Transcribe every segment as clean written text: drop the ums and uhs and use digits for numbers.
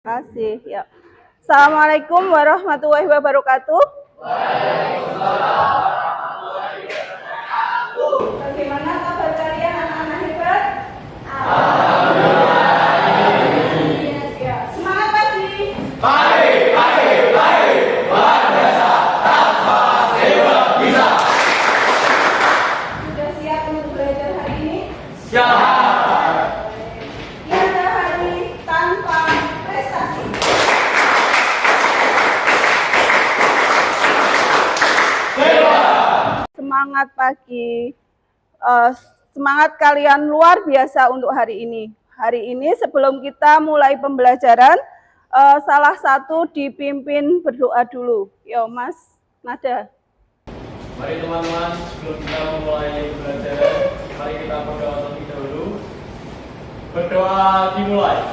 Kasih ya. Assalamualaikum warahmatullahi wabarakatuh. Bagaimana kabar kalian anak-anak hebat? Ya. Semangat pagi. Baik, luar biasa, tanpa sewa bisa. Sudah siap untuk belajar hari ini? Siap. Tiada hari tanpa prestasi. Semangat pagi. Semangat kalian luar biasa untuk hari ini. Hari ini sebelum kita mulai pembelajaran, salah satu dipimpin berdoa dulu. Yo Mas Nada. Mari teman-teman, sebelum kita memulai pembelajaran, mari kita berdoa terlebih dahulu. Berdoa dimulai.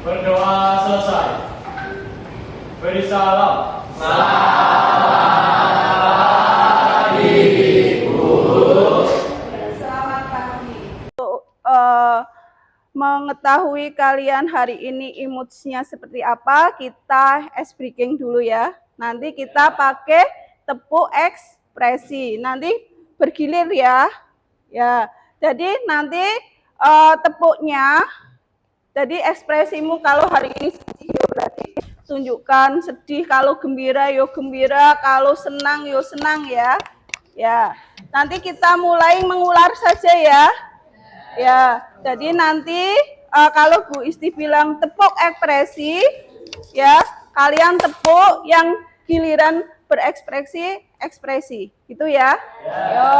Berdoa selesai. Beri salam. Selamat pagi. Untuk mengetahui kalian hari ini imutnya seperti apa, kita ice breaking dulu ya. Nanti kita pakai tepuk ekspresi. Nanti bergilir ya. Ya. Jadi nanti tepuknya, jadi ekspresimu kalau hari ini sedih ya berarti tunjukkan sedih, kalau gembira yo gembira, kalau senang yo senang ya. Ya. Nanti kita mulai mengular saja ya. Ya. Jadi nanti kalau Bu Isti bilang tepuk ekspresi ya, kalian tepuk yang giliran berekspresi ekspresi. Gitu ya. Yo.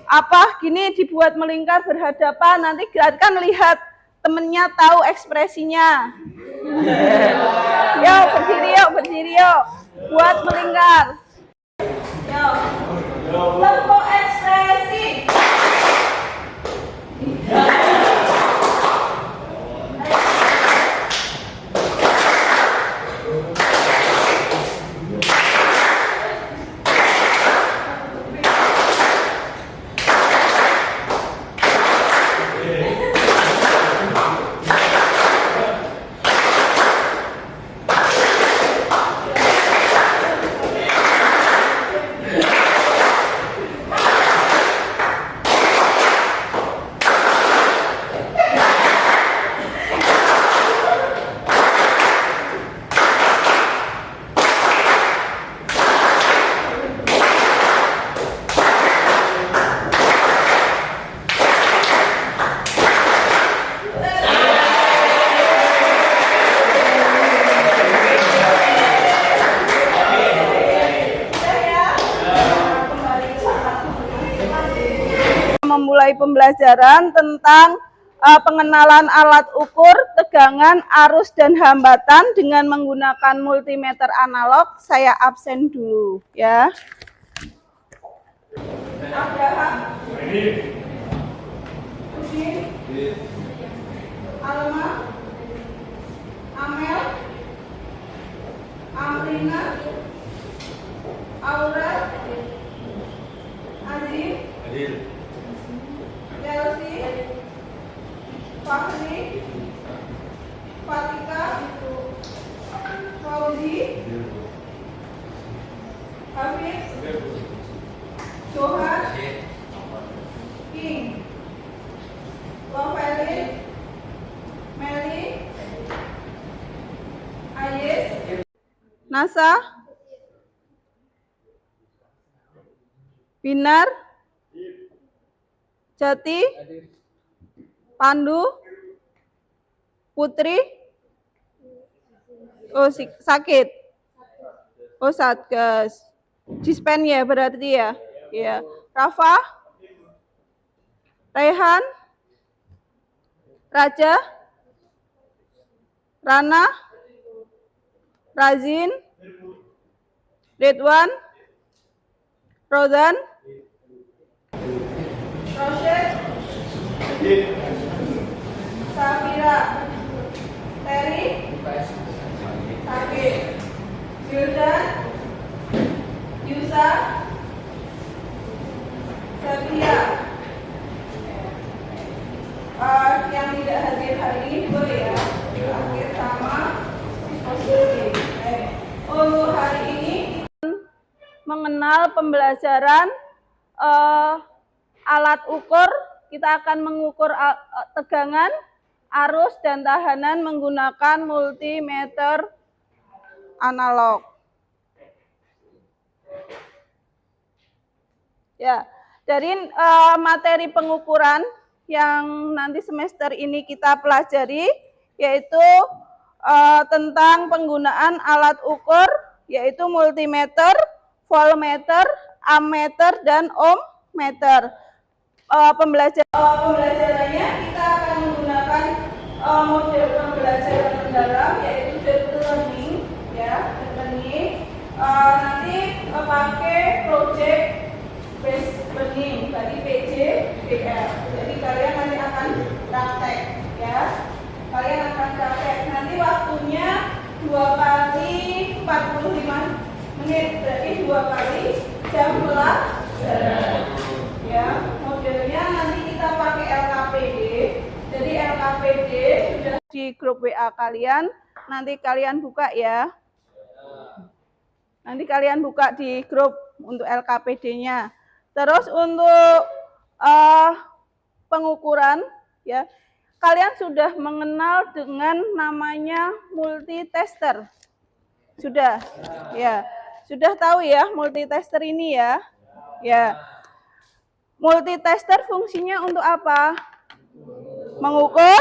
Apa gini dibuat melingkar berhadapan, nanti kan lihat temennya tahu ekspresinya. Yo, berdiri yuk. Buat melingkar. Yo. Tepuk ekspresi. Memulai pembelajaran tentang pengenalan alat ukur, tegangan, arus, dan hambatan dengan menggunakan multimeter analog. Saya absen dulu ya. Abraham, Udin, Alma, Amel, Amrina, Aura, Azim, Chelsea, Fahri, Fatika, Fauzi, Hafiz, Johan, King, Lovelin, Meli, Ayes, Nasa, Binar, Jati, Pandu, Putri, oh sakit, oh Satgas, dispen ya berarti ya, ya. Rafa, Rehan, Raja, Rana, Razin, Ridwan, Rozan, Rosyid, Safira, Terry, Sakit, Yuldan, Yusa, pembelajaran alat ukur. Kita akan mengukur tegangan, arus, dan tahanan menggunakan multimeter analog. Ya, dari materi pengukuran yang nanti semester ini kita pelajari, yaitu tentang penggunaan alat ukur, yaitu multimeter, voltmeter, ammeter, dan ohmmeter. Pembelajarannya kita akan menggunakan model pembelajaran mendalam, yaitu deep learning, ya, deep learning. Nanti pakai project based learning, tadi PJBL. Jadi kalian nanti akan praktek, ya. Kalian akan praktek. Nanti waktunya 2 kali 45 menit, berarti 2 kali jam pelajaran. Ya, modelnya nanti kita pakai LKPD. Jadi LKPD sudah di grup WA kalian. Nanti kalian buka ya. Nanti kalian buka di grup untuk LKPD-nya. Terus untuk pengukuran, ya, kalian sudah mengenal dengan namanya multitester. Sudah, ya, sudah tahu ya multitester ini ya, ya. Multitester fungsinya untuk apa? Mengukur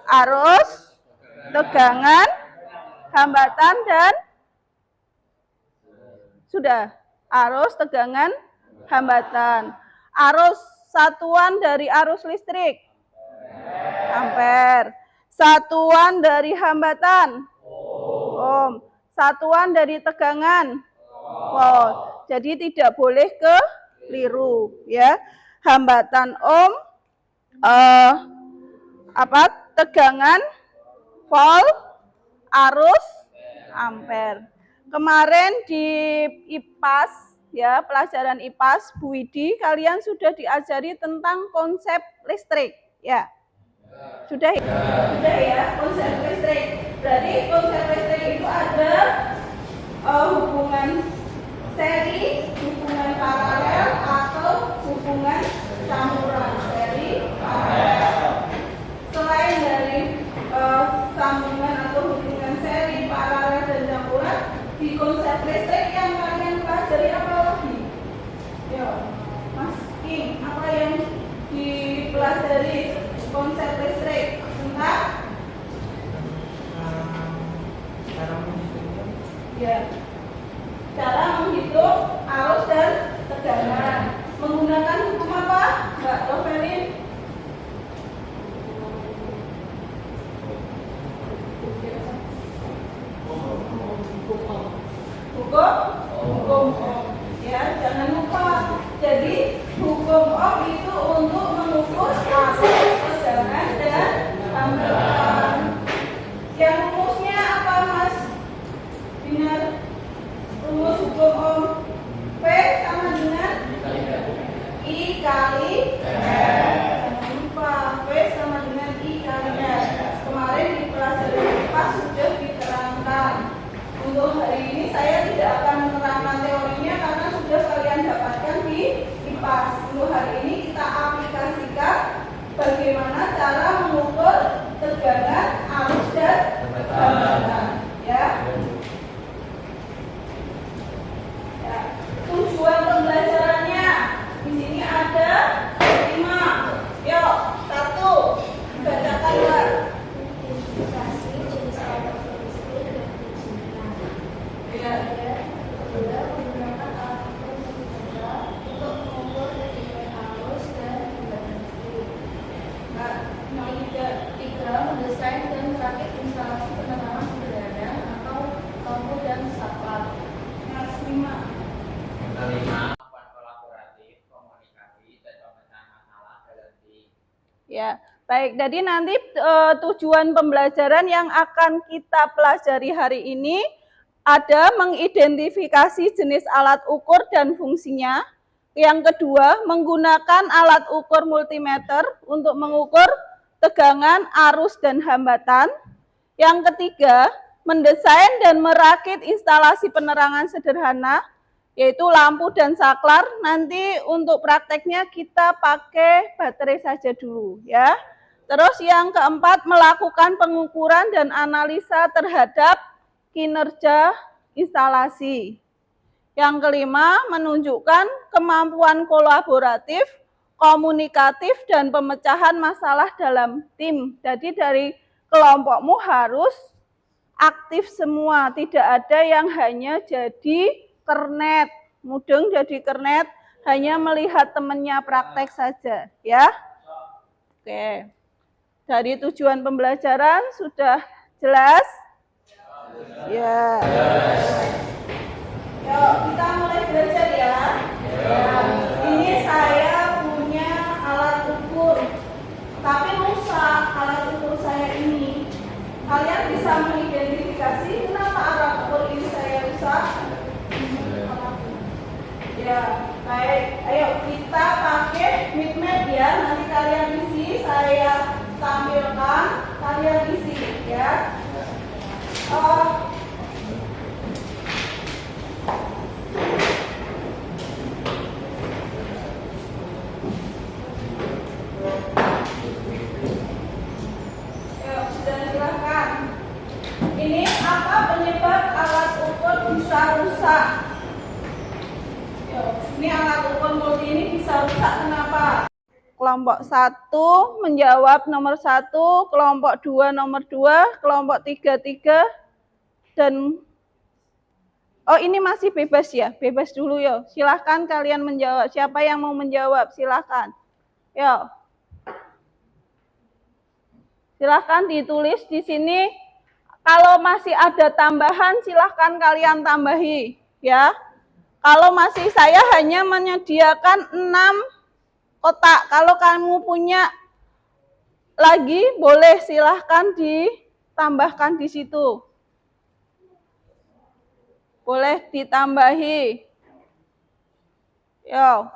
arus, tegangan, hambatan, dan sudah arus, tegangan, hambatan. Arus satuan dari arus listrik, ampere. Satuan dari hambatan, ohm. Satuan dari tegangan, volt. Jadi tidak boleh keliru, ya. Hambatan ohm, tegangan, volt, arus, ampere. Kemarin di IPAS, ya, pelajaran IPAS, Bu Widi, kalian sudah diajari tentang konsep listrik, ya. Sudah ya, konsep listrik. Berarti konsep listrik itu ada hubungan seri, hubungan paralel, atau hubungan campuran. Seri, paralel. Selain dari sambungan atau hubungan seri, paralel, dan campuran, di konsep listrik yang kalian pelajari apa lagi? Yo, Mas Kim, apa yang dipelajari konsep listrik tentang? Ya, cara menghitung arus dan tegangan menggunakan hukum apa, Mbak Rovelin? Hukum ohm. Ya, jangan lupa. Jadi hukum ohm itu untuk mengukur arus, tegangan, dan hambatan. Yang rumusnya apa, Mas? Benar. Rumus hukum ohm V sama dengan I kali R. Jangan lupa, V sama dengan I kali R. Kemarin di pelajaran IPAS sudah diterangkan. Untuk hari ini saya tidak akan menerangkan teorinya karena sudah kalian dapatkan di IPAS. Untuk hari ini kita aplikasikan bagaimana cara mengukur tegangan, arus, dan hambatan. Ya. Tujuan pembelajarannya di sini ada 5. Yuk, 1. Bacakan, Mbak. Identifikasi jenis alat ukur listrik dan fungsinya. Ya. Kedua, menggunakan alat ukur multimeter untuk mengukur tegangan arus dan hambatan listrik. Tiga, mendesain dan merakit instalasi penerangan sederhana atau lampu dan saklar. Mas 5. Kelima, kolaboratif, komunikasi, dan pemecahan masalah dalam tim. Ya, baik. Jadi nanti tujuan pembelajaran yang akan kita pelajari hari ini ada mengidentifikasi jenis alat ukur dan fungsinya. Yang kedua, menggunakan alat ukur multimeter untuk mengukur tegangan, arus, dan hambatan. Yang ketiga, mendesain dan merakit instalasi penerangan sederhana. yaitu lampu dan saklar. Nanti untuk prakteknya kita pakai baterai saja dulu ya. Terus yang keempat, melakukan pengukuran dan analisa terhadap kinerja instalasi. Yang kelima, menunjukkan kemampuan kolaboratif, komunikatif, dan pemecahan masalah dalam tim. Jadi dari kelompokmu harus aktif semua, tidak ada yang hanya jadi kernet, mudeng jadi kernet, hanya melihat temannya praktek saja, ya. Oke. Dari tujuan pembelajaran sudah jelas? Ya. Yuk, kita mulai belajar ya. Ini saya punya alat ukur, tapi rusak alat ukur saya ini. Kalian bisa mengidentifikasi kenapa alat ukur ini saya rusak? Ya, baik. Ayo kita pakai Midmap ya. Nanti kalian isi, saya tampilkan, kalian isi ya. Ini apa penyebab alat ukur bisa rusak? Ini alat ukur multi ini bisa rusak kenapa? Kelompok 1 menjawab nomor 1, kelompok 2 nomor 2, kelompok 3 3, dan oh ini masih bebas ya, bebas dulu ya. Silahkan kalian menjawab. Siapa yang mau menjawab? Silahkan. Yo. Silahkan ditulis di sini. Kalau masih ada tambahan, silahkan kalian tambahi, ya. Kalau masih saya hanya menyediakan 6 kotak. Kalau kamu punya lagi, boleh silahkan ditambahkan di situ. Boleh ditambahi. Yo.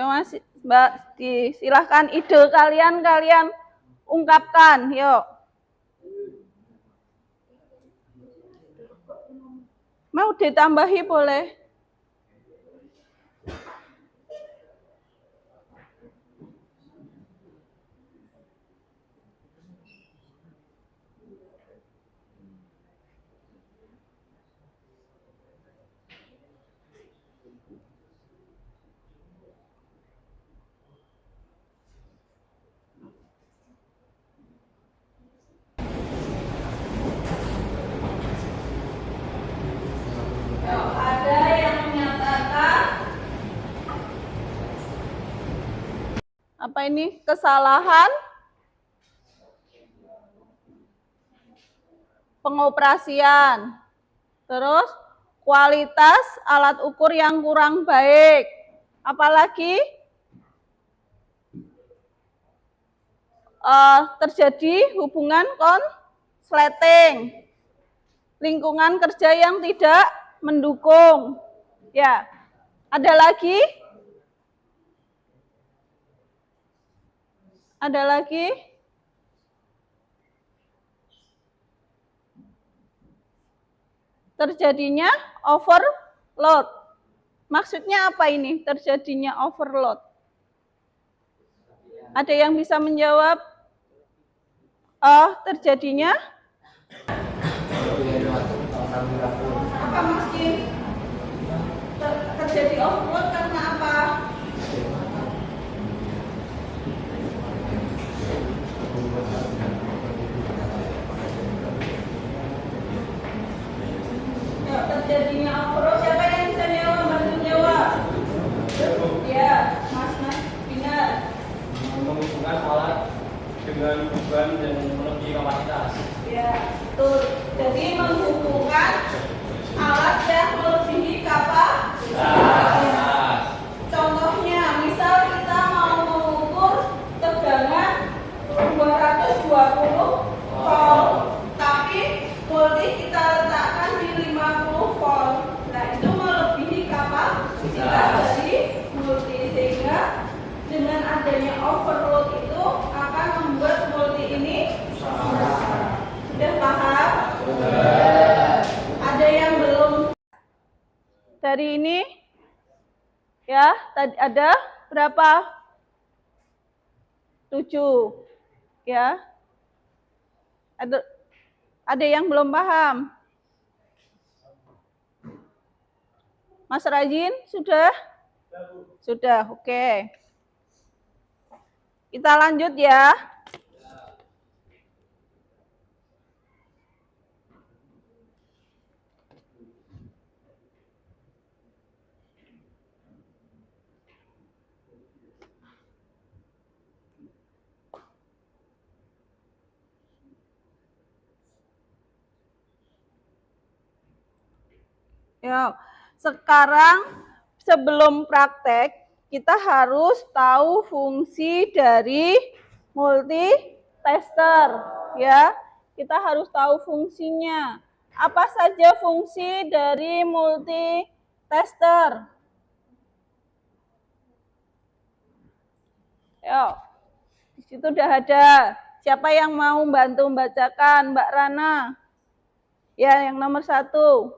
Masih Mbak, silahkan ide kalian ungkapkan, yuk. Mau ditambahi boleh. Apa ini? Kesalahan pengoperasian. Terus kualitas alat ukur yang kurang baik. Apalagi terjadi hubungan konsleting. Lingkungan kerja yang tidak mendukung. Ya. Ada lagi? Ada lagi? Terjadinya overload. Maksudnya apa ini? Terjadinya overload. Ada yang bisa menjawab? Terjadinya? Apa Mas Kim? Terjadi overload karena apa? Terjadinya overload, siapa yang bisa jawab? Bantu jawab. Ya, Mas benar. Menghubungkan alat dengan beban dan melebihi kapasitas. Ya, betul. Jadi menghubungkan alat yang melebihi kapasitas. dari ini ya, tadi ada berapa? 7 ya. Ada yang belum paham? Mas Rajin sudah? Sudah, oke. Kita lanjut ya. Ya, sekarang sebelum praktek kita harus tahu fungsi dari multitester ya. Kita harus tahu fungsinya. Apa saja fungsi dari multitester? Ya, di situ udah ada. Siapa yang mau bantu membacakan? Mbak Rana. Ya, yang nomor 1.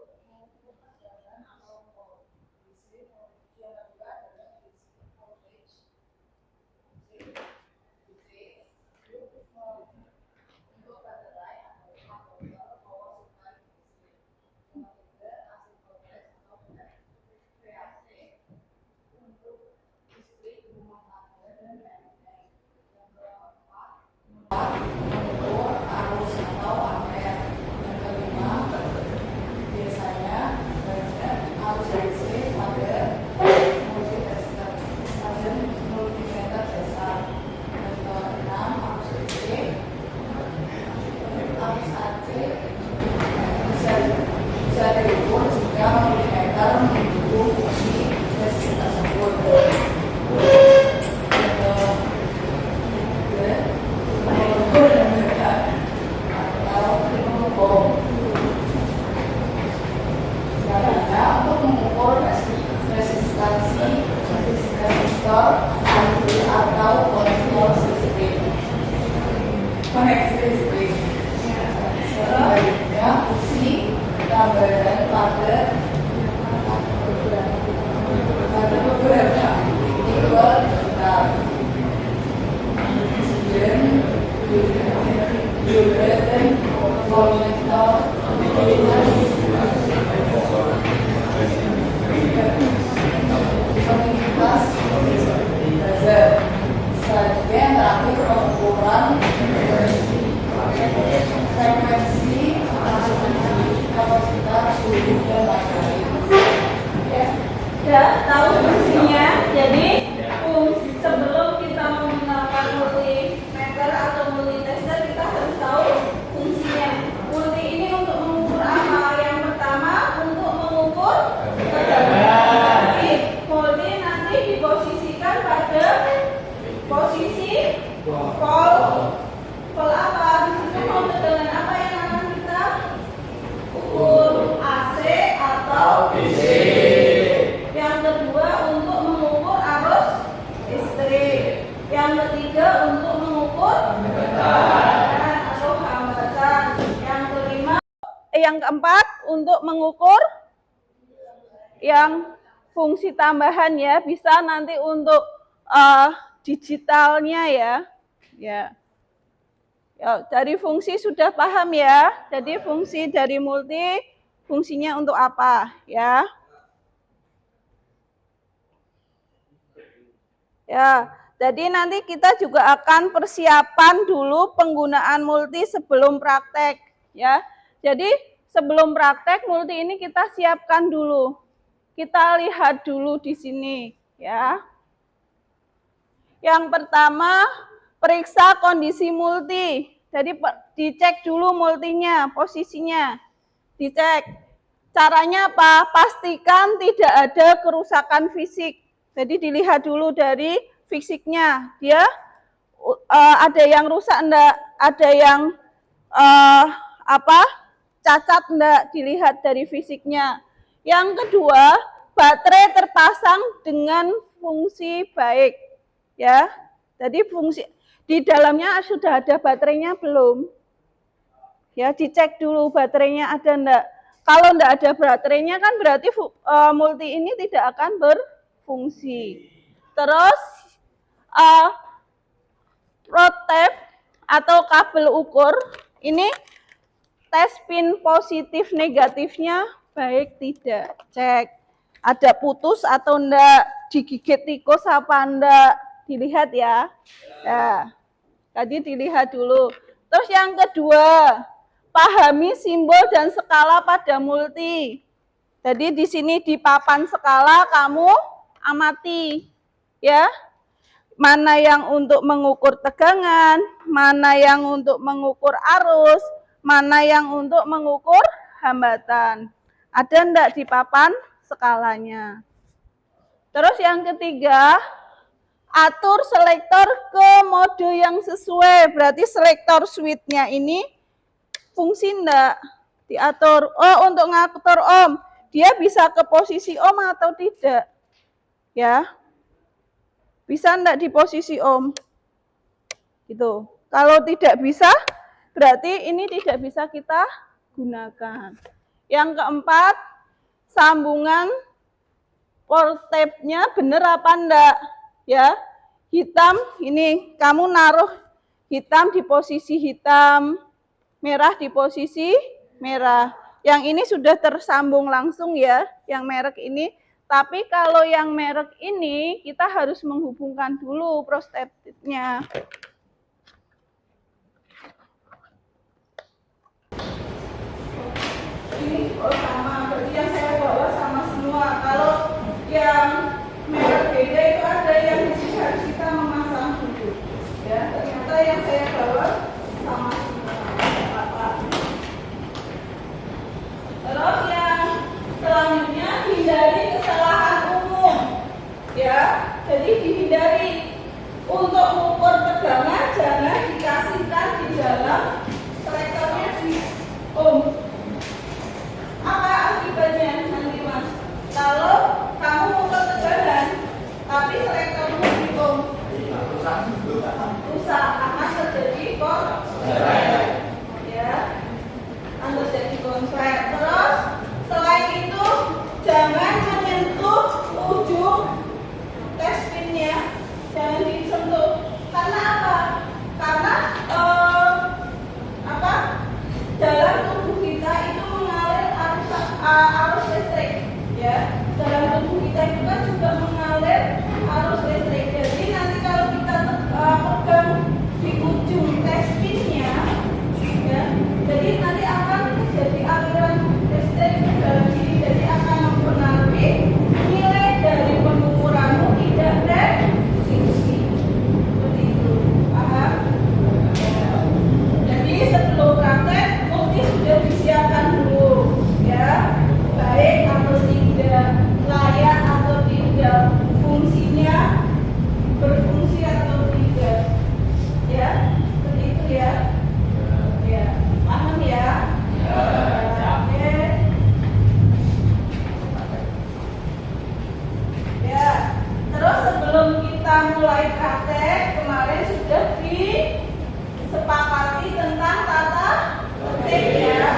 Ya, tahu fungsinya. Jadi sebelum kita menggunakan multimeter atau multitester, kita harus tahu fungsinya. Multi ini untuk mengukur apa? Yang pertama untuk mengukur ketegangan. Jadi multi nanti diposisikan pada posisi pol apa? Di situ mau tegangan apa yang akan kita ukur? AC atau DC. Yang kedua untuk mengukur arus listrik. Yang ketiga untuk mengukur tekanan atau hambatan. Yang keempat untuk mengukur yang fungsi tambahan ya, bisa nanti untuk digitalnya ya. Ya. Dari fungsi sudah paham ya. Jadi fungsi dari multi fungsinya untuk apa ya? Ya, jadi nanti kita juga akan persiapan dulu penggunaan multi sebelum praktek ya. Jadi sebelum praktek multi ini kita siapkan dulu. Kita lihat dulu di sini ya. Yang pertama, periksa kondisi multi. Jadi dicek dulu multinya, posisinya. Dicek. Caranya apa? Pastikan tidak ada kerusakan fisik. Jadi dilihat dulu dari fisiknya, dia ada yang rusak enggak, ada yang cacat enggak, dilihat dari fisiknya. Yang kedua, baterai terpasang dengan fungsi baik, ya. Jadi fungsi di dalamnya sudah ada baterainya belum? Ya, dicek dulu baterainya ada enggak. Kalau tidak ada baterainya kan berarti multi ini tidak akan berfungsi. Terus rod tape atau kabel ukur ini tes pin positif negatifnya baik tidak. Cek ada putus atau enggak, digigit tikus apa enggak, dilihat ya. Nah, tadi dilihat dulu. Terus yang kedua, pahami simbol dan skala pada multi. Jadi di sini di papan skala kamu amati ya. Mana yang untuk mengukur tegangan, mana yang untuk mengukur arus, mana yang untuk mengukur hambatan. Ada enggak di papan skalanya? Terus yang ketiga, atur selektor ke mode yang sesuai. Berarti selektor switch-nya ini fungsi enggak? Diatur. Oh, untuk ngatur ohm, dia bisa ke posisi ohm atau tidak? Ya. Bisa enggak di posisi ohm? Gitu. Kalau tidak bisa, berarti ini tidak bisa kita gunakan. Yang keempat, sambungan port tape-nya benar apa enggak? Ya. Hitam, ini kamu naruh hitam di posisi hitam, merah di posisi merah. Yang ini sudah tersambung langsung ya, yang merek ini. Tapi kalau yang merek ini, kita harus menghubungkan dulu prostepnya. Ini sama, berarti yang saya bawa sama semua. Kalau yang merek beda itu ada yang harus kita memasang dulu. Ya, ternyata yang saya bawa sama semua. Terus yang selanjutnya, hindari kesalahan umum. Ya, jadi dihindari untuk mengukur tegangan jangan dikasihkan di dalam selektornya di ohm. Apa akibatnya nanti mas? Kalau kamu mengukur tegangan, tapi selektornya di ohm, rusak akan terjadi konslet. Ya, akan terjadi konslet. Terus selain itu jangan menyentuh ujung tes pinnya, jangan disentuh. Karena apa? Karena dalam tubuh kita itu mengalir arus listrik, ya. Dalam tubuh kita itu kan juga mengalir arus listrik. Jadi nanti kalau kita pegang di ujung tes pinnya, ya, jadi nanti akan terjadi aliran listrik ke dalam diri, jadi akan mempengaruhi nilai dari pengukuranmu tidak presisi. Seperti itu, paham? Ya. Jadi sebelum praktek multi sudah disiapkan dulu, ya, baik atau tidak, layak atau tidak, fungsinya berfungsi atau tidak, ya, seperti itu ya. Ya, paham ya? Oke. Ya, terus sebelum kita mulai praktek, kemarin sudah disepakati tentang tata tertib ya.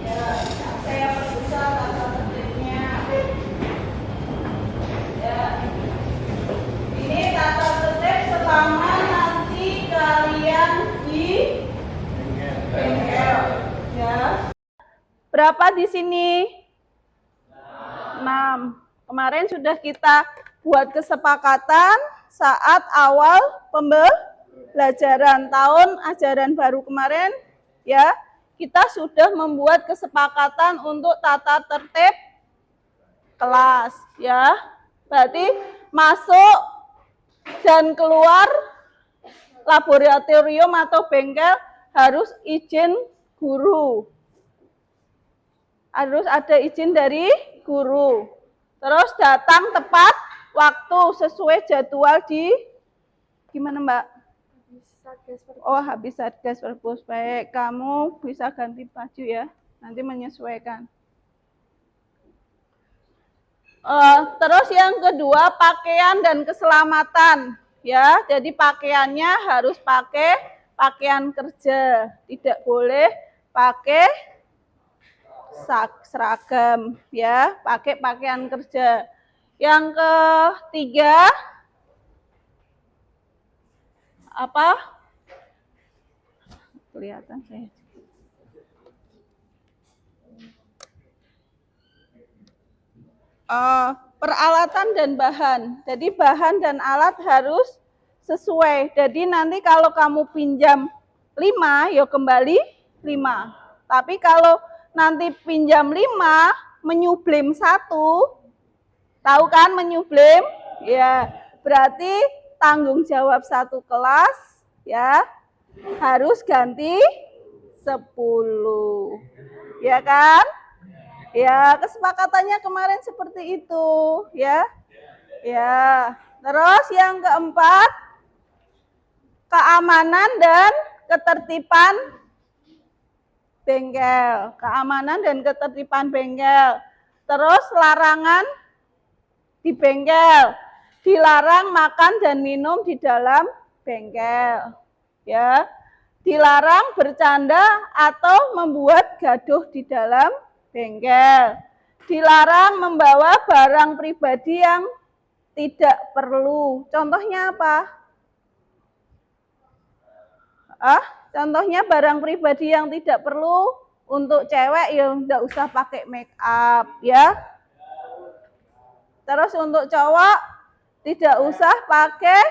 Ya, saya periksa tata tertibnya. Ya, ini tata tertib selama nanti kalian di bengkel. Ya. Berapa di sini? 6. Kemarin sudah kita buat kesepakatan saat awal pembelajaran tahun ajaran baru kemarin, ya. Kita sudah membuat kesepakatan untuk tata tertib kelas, ya. Berarti masuk dan keluar laboratorium atau bengkel harus izin guru. Harus ada izin dari guru. Terus datang tepat waktu sesuai jadwal di gimana Mbak? Oh, habis Satgas Perpus. Baik, kamu bisa ganti baju ya. Nanti menyesuaikan. Terus yang kedua, pakaian dan keselamatan. Ya, jadi pakaiannya harus pakai pakaian kerja. Tidak boleh pakai seragam ya, pakai pakaian kerja. Yang ketiga apa? Kelihatan saya. Peralatan dan bahan. Jadi bahan dan alat harus sesuai. Jadi nanti kalau kamu pinjam 5, ya kembali 5. Tapi kalau nanti pinjam 5, menyublim 1, tahu kan menyublim? Ya, berarti tanggung jawab satu kelas ya harus ganti 10. Ya kan? Ya, kesepakatannya kemarin seperti itu, ya. Ya. Terus yang keempat, keamanan dan ketertiban bengkel. Keamanan dan ketertiban bengkel. Terus larangan di bengkel. Dilarang makan dan minum di dalam bengkel. Ya. Dilarang bercanda atau membuat gaduh di dalam bengkel. Dilarang membawa barang pribadi yang tidak perlu. Contohnya apa? Contohnya barang pribadi yang tidak perlu untuk cewek ya enggak usah pakai make up ya. Terus untuk cowok tidak usah pakai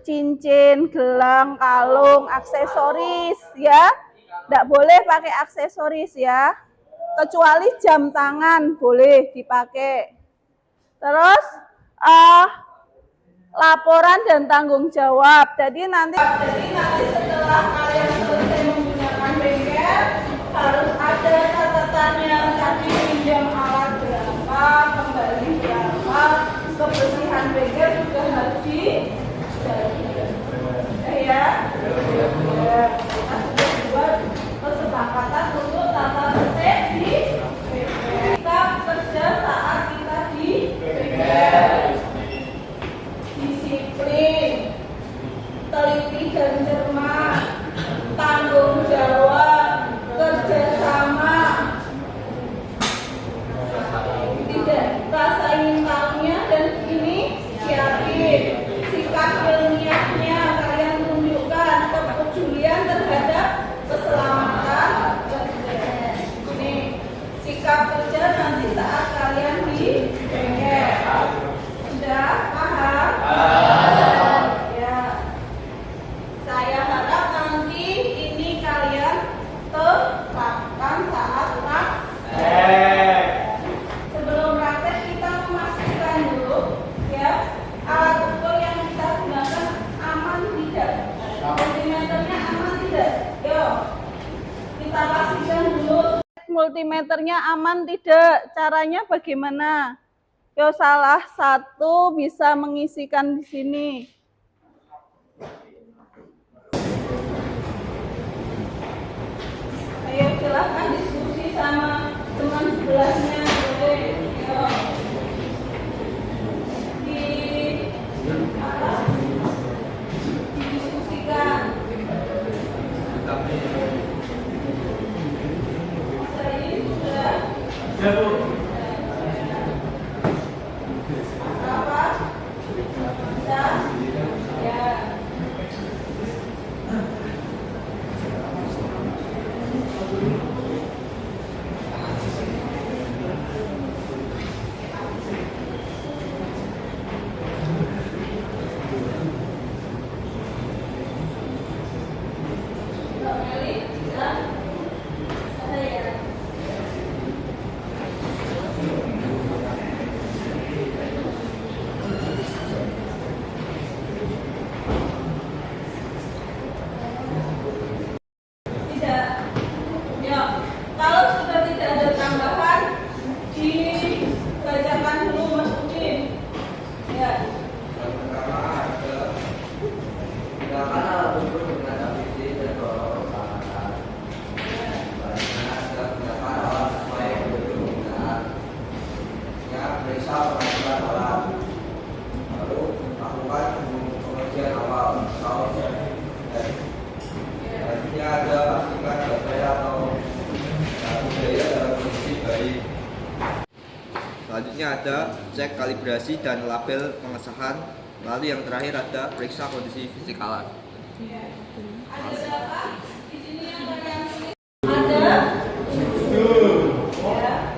cincin, gelang, kalung, aksesoris ya. Tidak boleh pakai aksesoris ya. Kecuali jam tangan boleh dipakai. Terus laporan dan tanggung jawab. Jadi nanti setelah kalian selesai menggunakan bengkel harus ada catatannya. Tadi pinjam alat berapa, kembali berapa, kebersihan bengkel juga harus ya. Kita sudah buat kesepakatan untuk tata tertib di bengkel. Kita kerja saat kita di bengkel. Disiplin, teliti dan cermat, tanggung jawab, kerjasama, tidak rasa ingin tahunya dan ini siapin, sikap ilmiahnya kalian tunjukkan, kepedulian terhadap keselamatan kerja. Ini sikap kerja nanti saat kalian di bengkel. Sudah paham? Ya. Saya harap nanti ini kalian terapkan saat praktek. Sebelum praktek kita memastikan dulu ya alat ukur yang kita gunakan aman tidak, multimeternya aman tidak. Yo, kita pastikan dulu multimeternya aman tidak. Caranya bagaimana? Yo, salah satu bisa mengisikan di sini. Ayo silahkan diskusi sama teman sebelahnya. Boleh. Yo. Didiskusikan. Saya sudah. Ya, Bu. Selanjutnya ada cek kalibrasi dan label pengesahan. Lalu yang terakhir ada periksa kondisi fisik alat. Ada berapa? Di sini yang kalian tulis ada 7. Ya.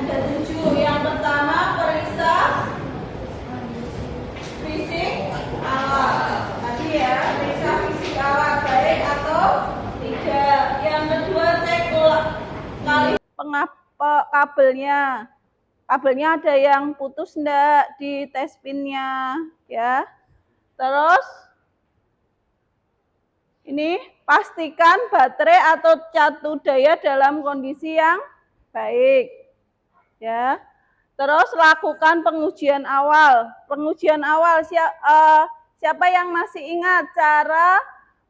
Ada 7. Yang pertama periksa fisik alat. Tadi ya, periksa fisik alat baik atau tidak. Yang kedua cek kali kabelnya. Kabelnya ada yang putus enggak di tes pinnya, ya. Terus ini pastikan baterai atau catu daya dalam kondisi yang baik, ya. Terus lakukan pengujian awal. Pengujian awal siapa yang masih ingat cara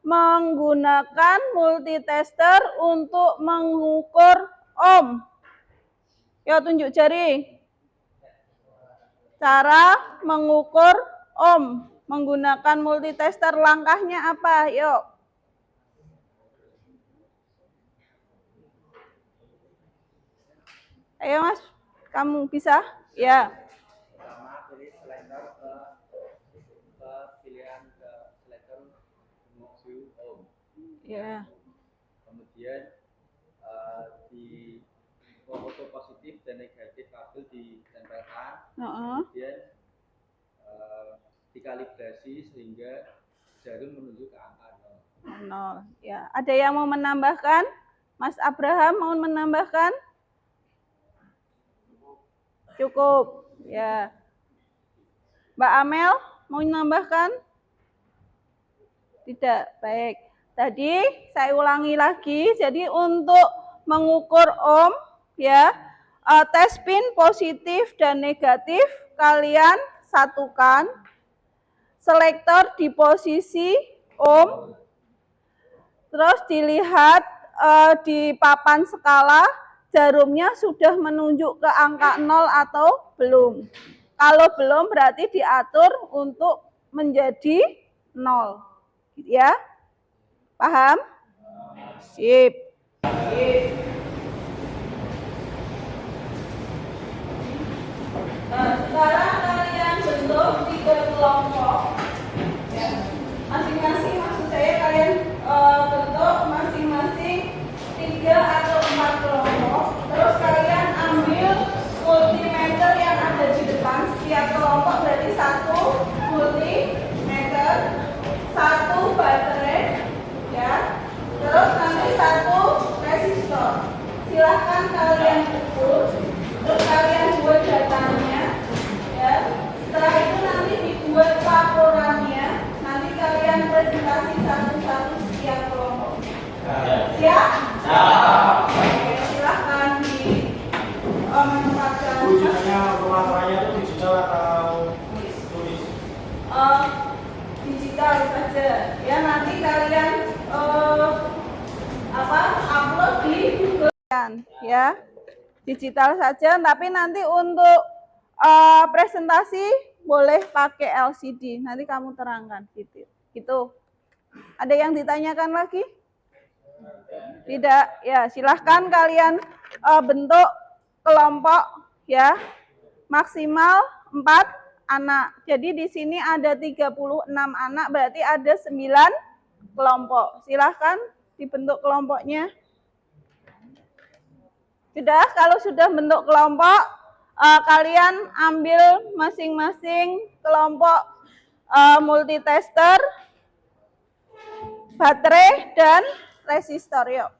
menggunakan multitester untuk mengukur ohm? Yo, tunjuk jari. Cara mengukur ohm menggunakan multitester, langkahnya apa? Yuk. Ayo Mas, kamu bisa? Ya. Pertama, pilih seletor ke pilihan ke seletor view ohm. Ya. Kemudian di foto positif dan negatif kabel ditempelkan. Kemudian dikalibrasi sehingga jarum menuju ke angka 0. Ya. Ada yang mau menambahkan? Mas Abraham mau menambahkan? Cukup. Ya. Mbak Amel mau menambahkan? Tidak. Baik. Tadi saya ulangi lagi. Jadi untuk mengukur ohm, ya, tes pin positif dan negatif kalian satukan. Selektor di posisi ohm. Terus dilihat di papan skala jarumnya sudah menunjuk ke angka 0 atau belum. Kalau belum berarti diatur untuk menjadi 0. Ya. Paham? Sip. Nah, sekarang kalian bentuk 3 kelompok. Ya. Masing-masing, maksud saya kalian bentuk masing-masing 3 atau 4 kelompok. Terus kalian ambil multimeter yang ada di depan. Setiap kelompok berarti 1 multimeter, 1 baterai, ya. Terus nanti 1 resistor. Silahkan kalian ukur. Terus kalian buat datanya, ya. Setelah itu nanti dibuat laporannya. Nanti kalian presentasi satu-satu setiap kelompok. Siap? Oke, silahkan di menempatkan. Tujuannya pemaparannya itu digital atau tulis? Digital saja. Ya, nanti kalian upload di Google, ya. Digital saja, tapi nanti untuk presentasi boleh pakai LCD. Nanti kamu terangkan gitu. Ada yang ditanyakan lagi? Tidak, ya silahkan kalian bentuk kelompok, ya, maksimal 4 anak. Jadi di sini ada 36 anak, berarti ada 9 kelompok. Silahkan dibentuk kelompoknya. Sudah, kalau sudah bentuk kelompok, kalian ambil masing-masing kelompok multitester, baterai, dan resistor. Yuk.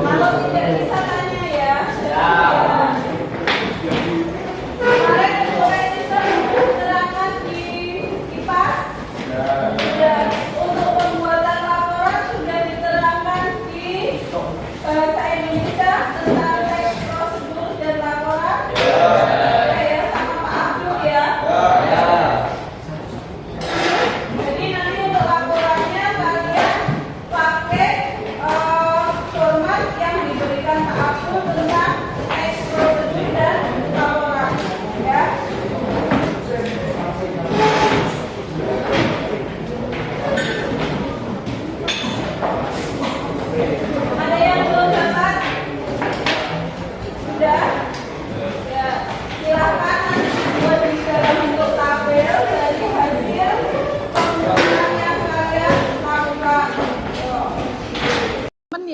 Kalau tidak bisa tanya ya.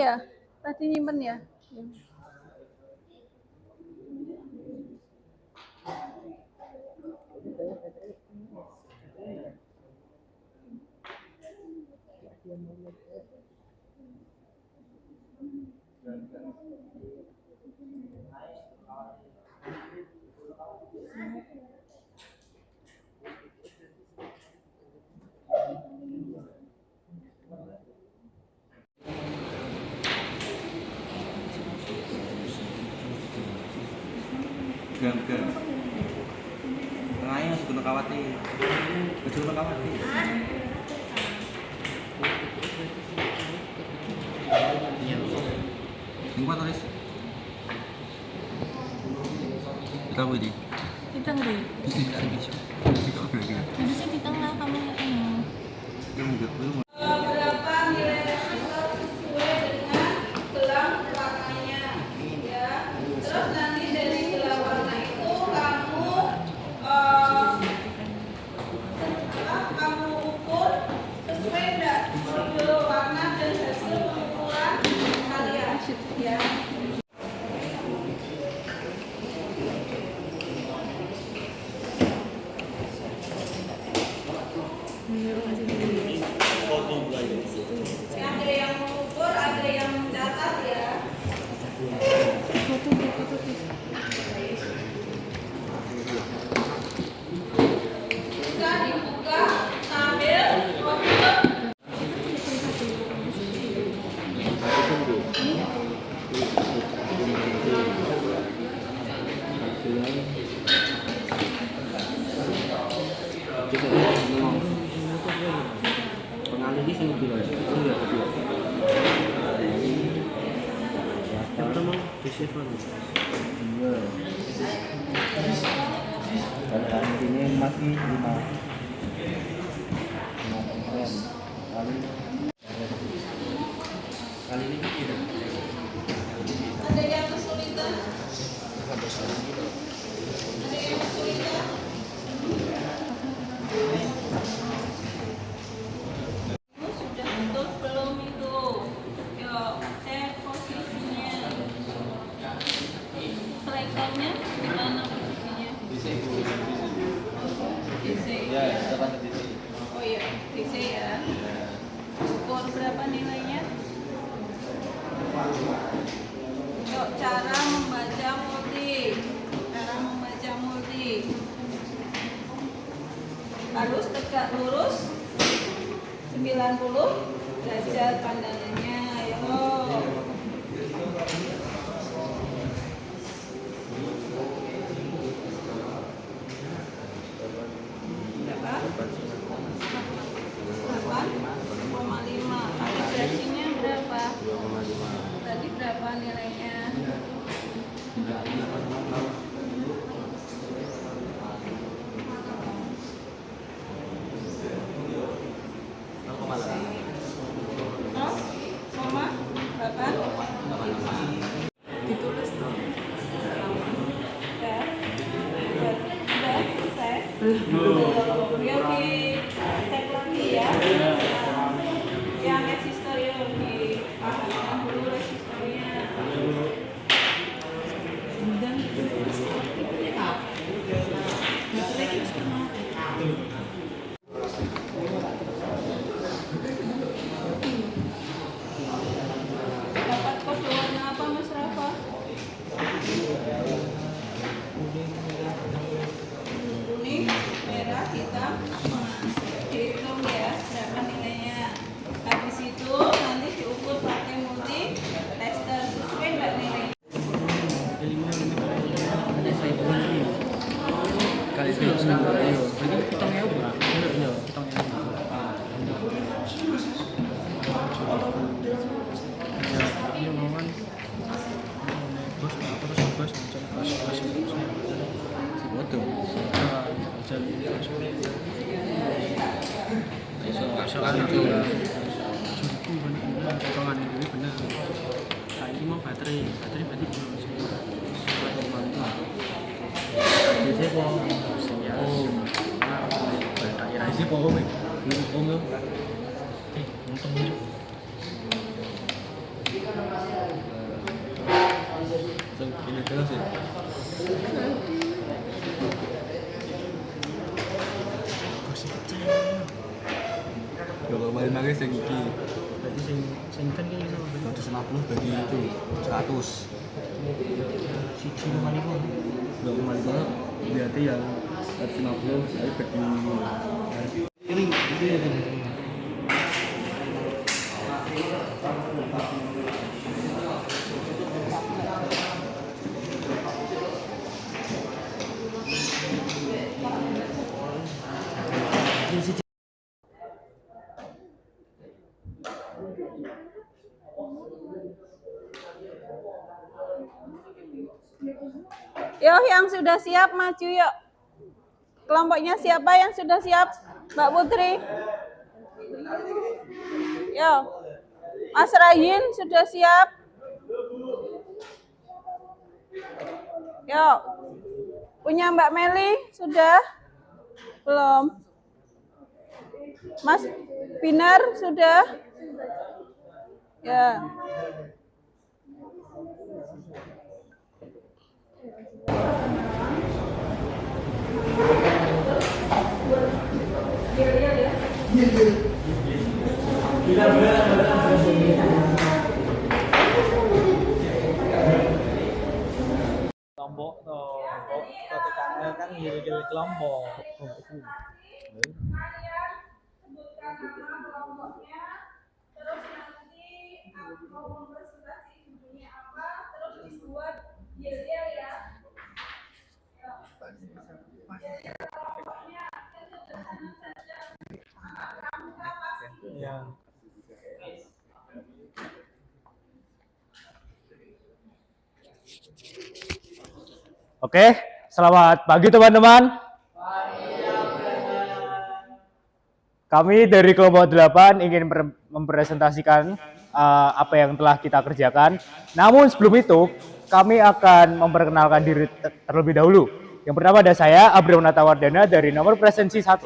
ya? Tadi nyimpen ya? Bukan. Tengahnya guna kawati. Guna kawati. Lingkuan tulis. Kita mau di. Kita ngeri. Harusnya di tengah kamu ini. Berapa nilai resistor sesuai dengan gelang warnanya ya. Terus nanti dari gelang warna itu kamu ukur sesuai enggak model warna dan hasil pengukuran kalian ya. Ada yang mengukur, ada yang mencatat ya. Bisa dibuka sambil foto. Pengalih di sini bilang, yang pertama receiver. Iya. Dan ini masih 5 kali ini tidak. Ada yang kesulitan? Ada yang kesulitan? Sudah betul belum itu? Yuk, cek posisinya. Selekannya di mana posisinya? DC. Ya, depan di sini. Oh iya, DC ya. Skor berapa nilainya? Yuk, cara membaca multi. Harus tegak lurus 90 derajat pandangannya. Ayo. Berapa? 8,5. Kalibrasinya berapa? 2,5. Tadi berapa nilainya? Ditulis tuh. Yuk dicek lagi ya. Yang resistor yuk dipasangkan dulu resistornya. Dapat kode warna apa Mas Rafa? Kuning, merah, hitam, emas. Dihitung ya berapa nilainya. Habis itu nanti diukur pakai multi tester sesuai nggak nilainya. Kali ini hitungnya berapa? Soalnya itu potongan ini benar. Ini mau baterai berarti belum sih. Biasanya kok biasanya kok belum untung. Ngono sih. Kalau kemarin lagi sing iki. Berarti sing kan iki sama 150 bagi itu 100. siji kali kok. Enggak kemarin banget. Berarti yang 150 saya bagi Ini ya kan. Yuk, yang sudah siap maju yuk. Kelompoknya siapa yang sudah siap? Mbak Putri. Yuk. Mas Rayin sudah siap? Yuk. Punya Mbak Meli sudah? Belum. Mas Binar sudah? Ya. Kelompok toh. PTKL kan gil-gil kelompok. Kalian sebutkan nama kelompoknya, terus nanti mau mempresentasi judulnya apa, terus dibuat yel-yel ya. Kelompoknya sederhana saja. Pramuka pasti. Ya. Oke, selamat pagi teman-teman. Kami dari kelompok 8 ingin mempresentasikan apa yang telah kita kerjakan. Namun sebelum itu, kami akan memperkenalkan diri terlebih dahulu. Yang pertama ada saya, Abraham Natawardana dari nomor presensi 1.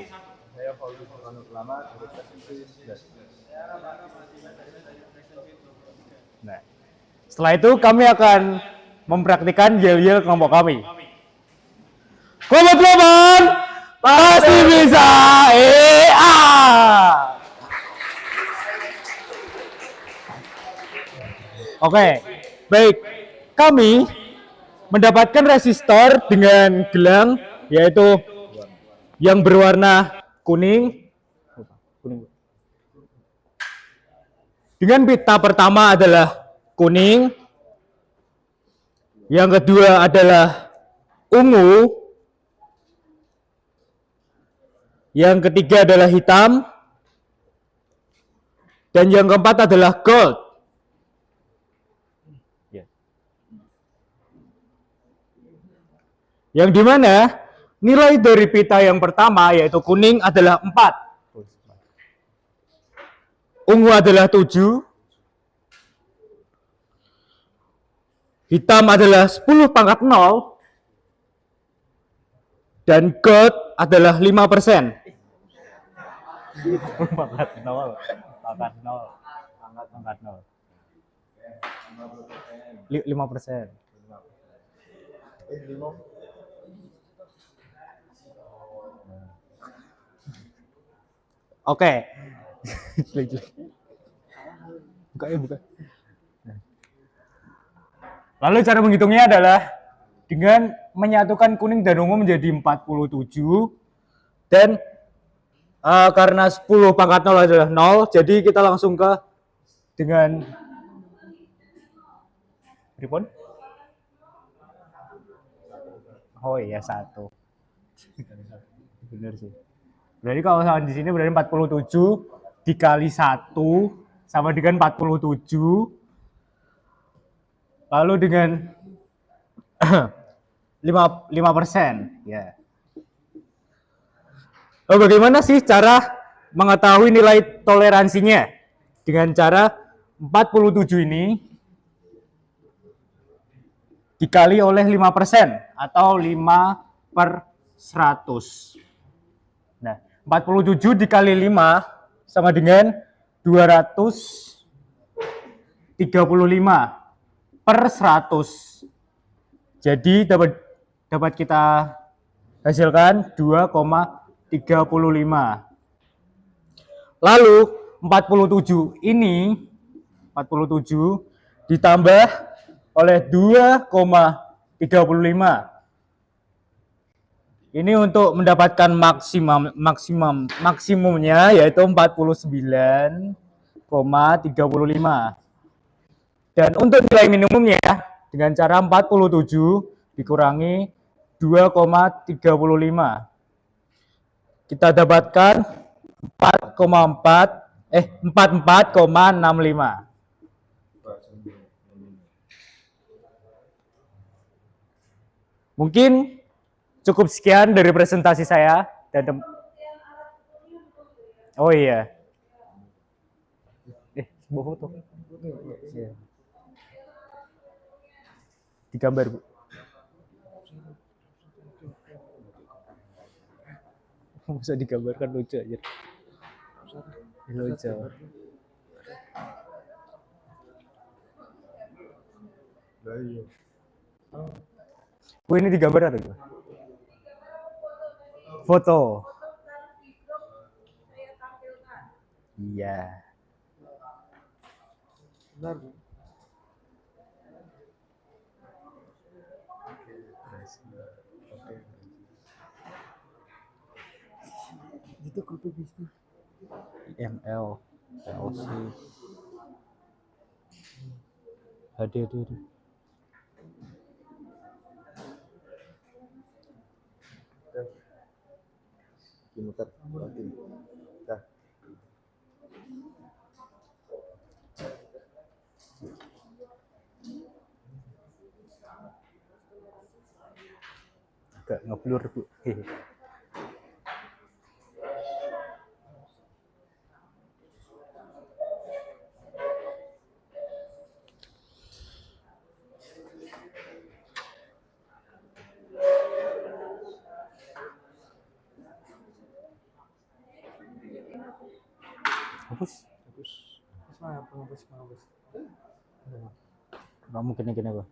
Nah, setelah itu kami akan mempraktikkan yel-yel kelompok kami. Kelompok 8 pasti bisa. Oke, baik. Kami mendapatkan resistor dengan gelang yaitu yang berwarna kuning. Dengan pita pertama adalah kuning, yang kedua adalah ungu, yang ketiga adalah hitam, dan yang keempat adalah gold. Yang dimana nilai dari pita yang pertama yaitu kuning adalah 4, ungu adalah 7, hitam adalah 10 pangkat 0, dan gold adalah 5%. Pangkat 0, pangkat 0, pangkat 0. 5%. Oke. Buka ya, buka. Lalu cara menghitungnya adalah dengan menyatukan kuning dan ungu menjadi 47, dan karena 10 pangkat 0 adalah 0, jadi kita langsung ke dengan Ripon? Oh iya, 1. Benar sih. Berarti kalau di sini berarti 47 dikali 1 sama dengan 47. Lalu dengan 5%, ya. Lalu bagaimana sih cara mengetahui nilai toleransinya? Dengan cara 47 ini dikali oleh 5% atau 5/100. Nah, 47 dikali 5 sama dengan 235/100. Jadi dapat kita hasilkan 2,35. Lalu 47 ini 47 ditambah oleh 2,35. Ini untuk mendapatkan maksimumnya yaitu 49,35. Dan untuk nilai minimumnya dengan cara 47 dikurangi 2,35. Kita dapatkan 44,65. Mungkin cukup sekian dari presentasi saya dan oh iya. Sebuah foto. Digambar, Bu. Bisa digambarkan lucu aja. Lucu. Bu, ini digambar atau gimana? Foto. Iya. Benar, Bu. Itu kopi bisnis. ML, LC. Hadir. Kimutat. Dah. Agak ngeblur, Bu. Hapus. Hapus. Nggak mungkin gini, Pak.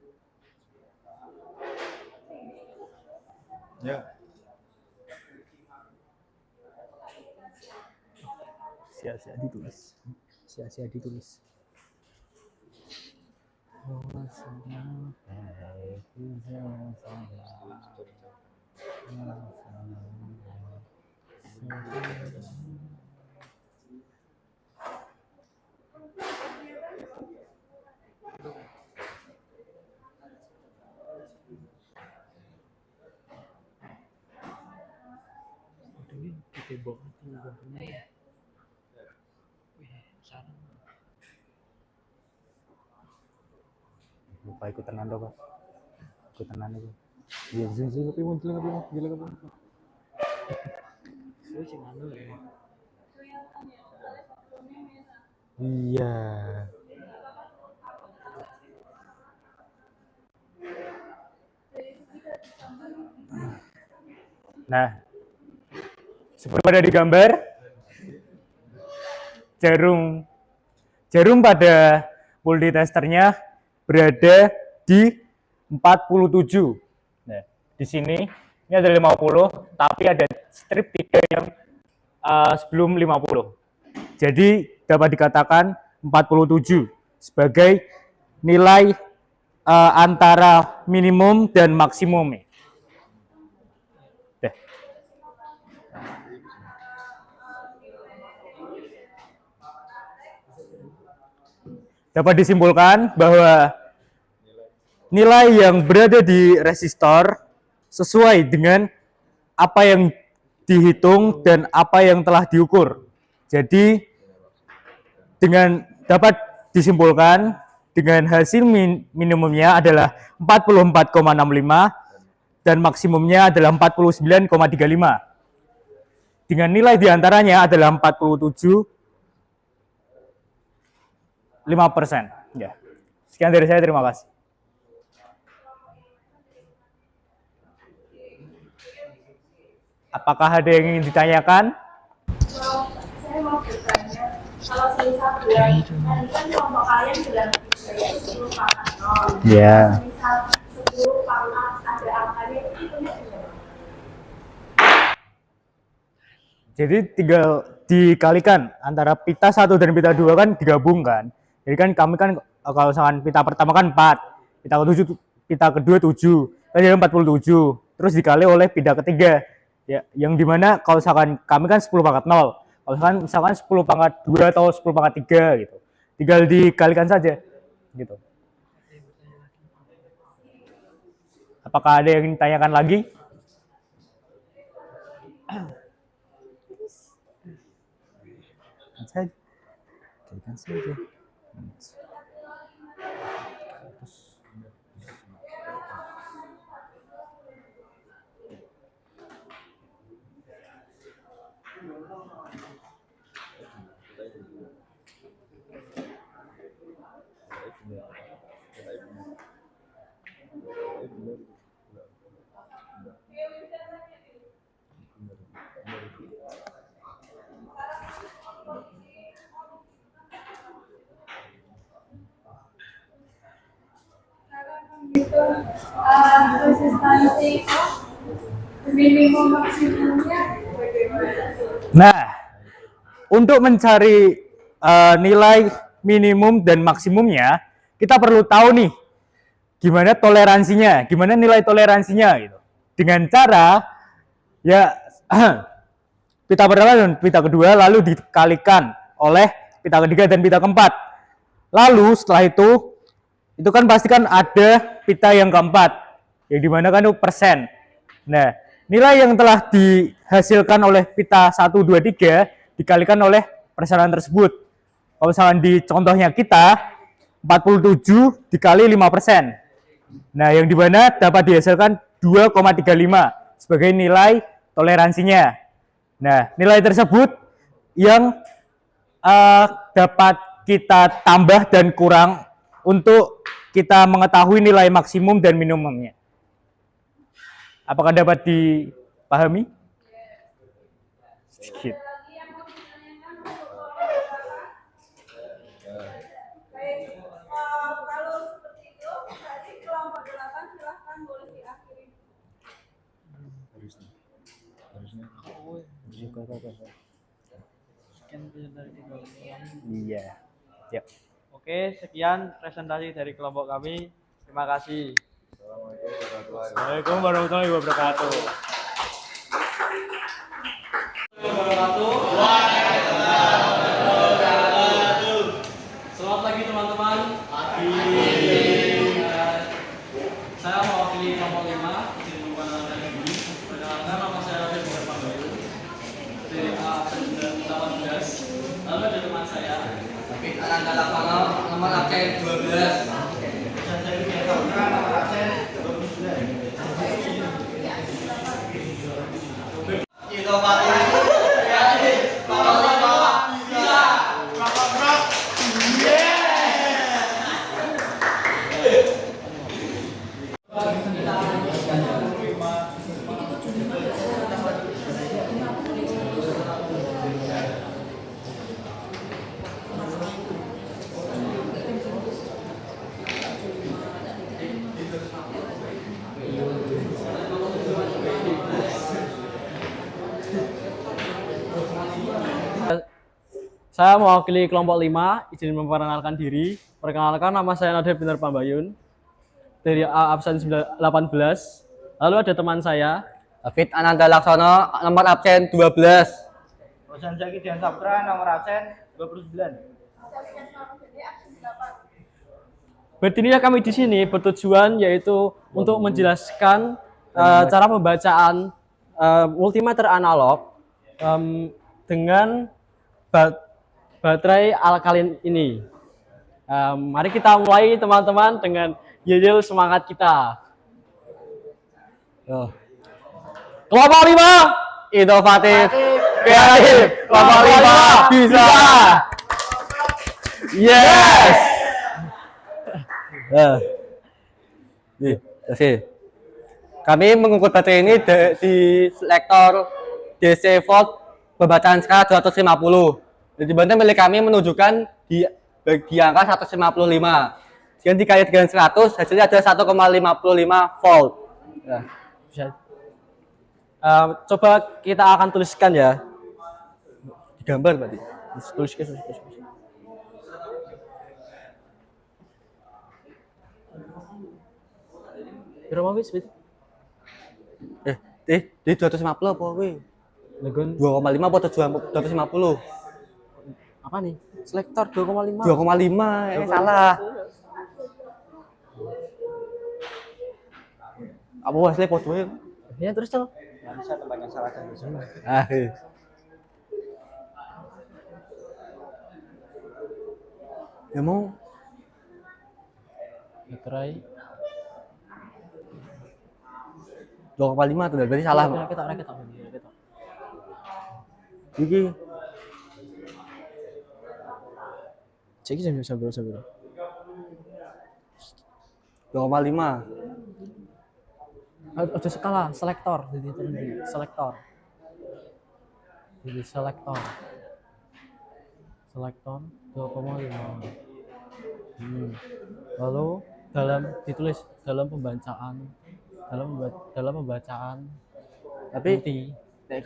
Ya. Sia-sia ditulis. Lupa ikutan Anda, Pak. Iya, sini tapi muncul gila. Iya. Nah, seperti pada digambar, jarum pada multitesternya berada di 47. Nah, di sini ini ada 50, tapi ada strip 3 yang sebelum 50. Jadi dapat dikatakan 47 sebagai nilai antara minimum dan maksimum. Dapat disimpulkan bahwa nilai yang berada di resistor sesuai dengan apa yang dihitung dan apa yang telah diukur. Jadi dapat disimpulkan dengan hasil minimumnya adalah 44,65 dan maksimumnya adalah 49,35. Dengan nilai diantaranya adalah 47,5%. Ya. Sekian dari saya, terima kasih. Apakah ada yang ingin ditanyakan? Saya mau bertanya, kalau semisal bilang, kan kelompok kalian bilang 10 pangkat 0. Ya. Semisal 10 pangkat Jadi tinggal dikalikan antara pita 1 dan pita 2 kan digabungkan. Jadi kan kami kan kalau misalkan pita pertama kan 4, pita kedua 7, kan jadi 47. Terus dikali oleh pita ketiga. Ya, yang dimana kalau misalkan kami kan 10 pangkat 0. Kalau misalkan 10 pangkat 2 atau 10 pangkat 3 gitu. Tinggal dikalikan saja gitu. Apakah ada yang ditanyakan lagi? Kalikan saja. Itu konsistensi minimum maksimumnya bagaimana? Nah, untuk mencari nilai minimum dan maksimumnya, kita perlu tahu nih gimana toleransinya, gimana nilai toleransinya gitu. Dengan cara ya pita pertama dan pita kedua lalu dikalikan oleh pita ketiga dan pita keempat. Lalu setelah itu kan pasti kan ada pita yang keempat, yang dimana kan itu persen. Nah, nilai yang telah dihasilkan oleh pita 1, 2, 3 dikalikan oleh persenan tersebut. Kalau misalkan di contohnya kita 47 dikali 5%. Nah, yang dimana dapat dihasilkan 2,35 sebagai nilai toleransinya. Nah, nilai tersebut yang dapat kita tambah dan kurang untuk kita mengetahui nilai maksimum dan minimumnya. Apakah dapat dipahami? Sedikit. Kalau seperti itu, tadi kelompok 8 silahkan boleh diakhiri. Iya. Yap. Oke, sekian presentasi dari kelompok kami. Terima kasih. Assalamualaikum warahmatullahi wabarakatuh. Selamat pagi teman-teman. Saya mewakili kelompok 5 di Bukanangan ini. Perkenalkan nama saya Raden Pambayu dari absen 18. Lalu ada teman saya Tapi Ananda Laksono nomor absen 12. dan saya Widianto nomor absen 29. Inovatif, kreatif, bapak-bapak bisa. Saya mewakili kelompok 5, izin memperkenalkan diri. Perkenalkan nama saya Nadef Binar Pambayun dari absen 18. Lalu ada teman saya David Ananda Laksono nomor absen 12. Rosan Zaki Dian Saptra nomor absen 29. berdirinya kami di sini bertujuan yaitu untuk menjelaskan cara pembacaan multimeter analog dengan baterai alkalin ini. Mari kita mulai teman-teman dengan yel-yel semangat kita. Kelompok 5 Inovatif, kreatif, kelompok 5 bisa. Yes. Nih, kasih. Kami mengukur baterai ini di selektor DC volt pembacaan skala 250. Jadi baterai milik kami menunjukkan di angka 155. Jika dikali dengan 100, hasilnya ada 1,55 volt. Coba kita akan tuliskan ya. digambar berarti. Tulis ke tulis. Piro mau wis? Di 250 apa kowe? Legon 2,5 apa 250? apa nih? Selektor 2,5. 2,5 salah. Apa wasle podo ya? Ya terus tuh. Nggak bisa tempatnya salah dan di sini. Ah. Ya mau Try. 2,5 tuh berarti salah. Kita. Iki Cek sambil. 2,5. Ada skala selektor jadi selektor. Jadi selektor 2,5. Lalu ditulis dalam pembacaan Tapi nek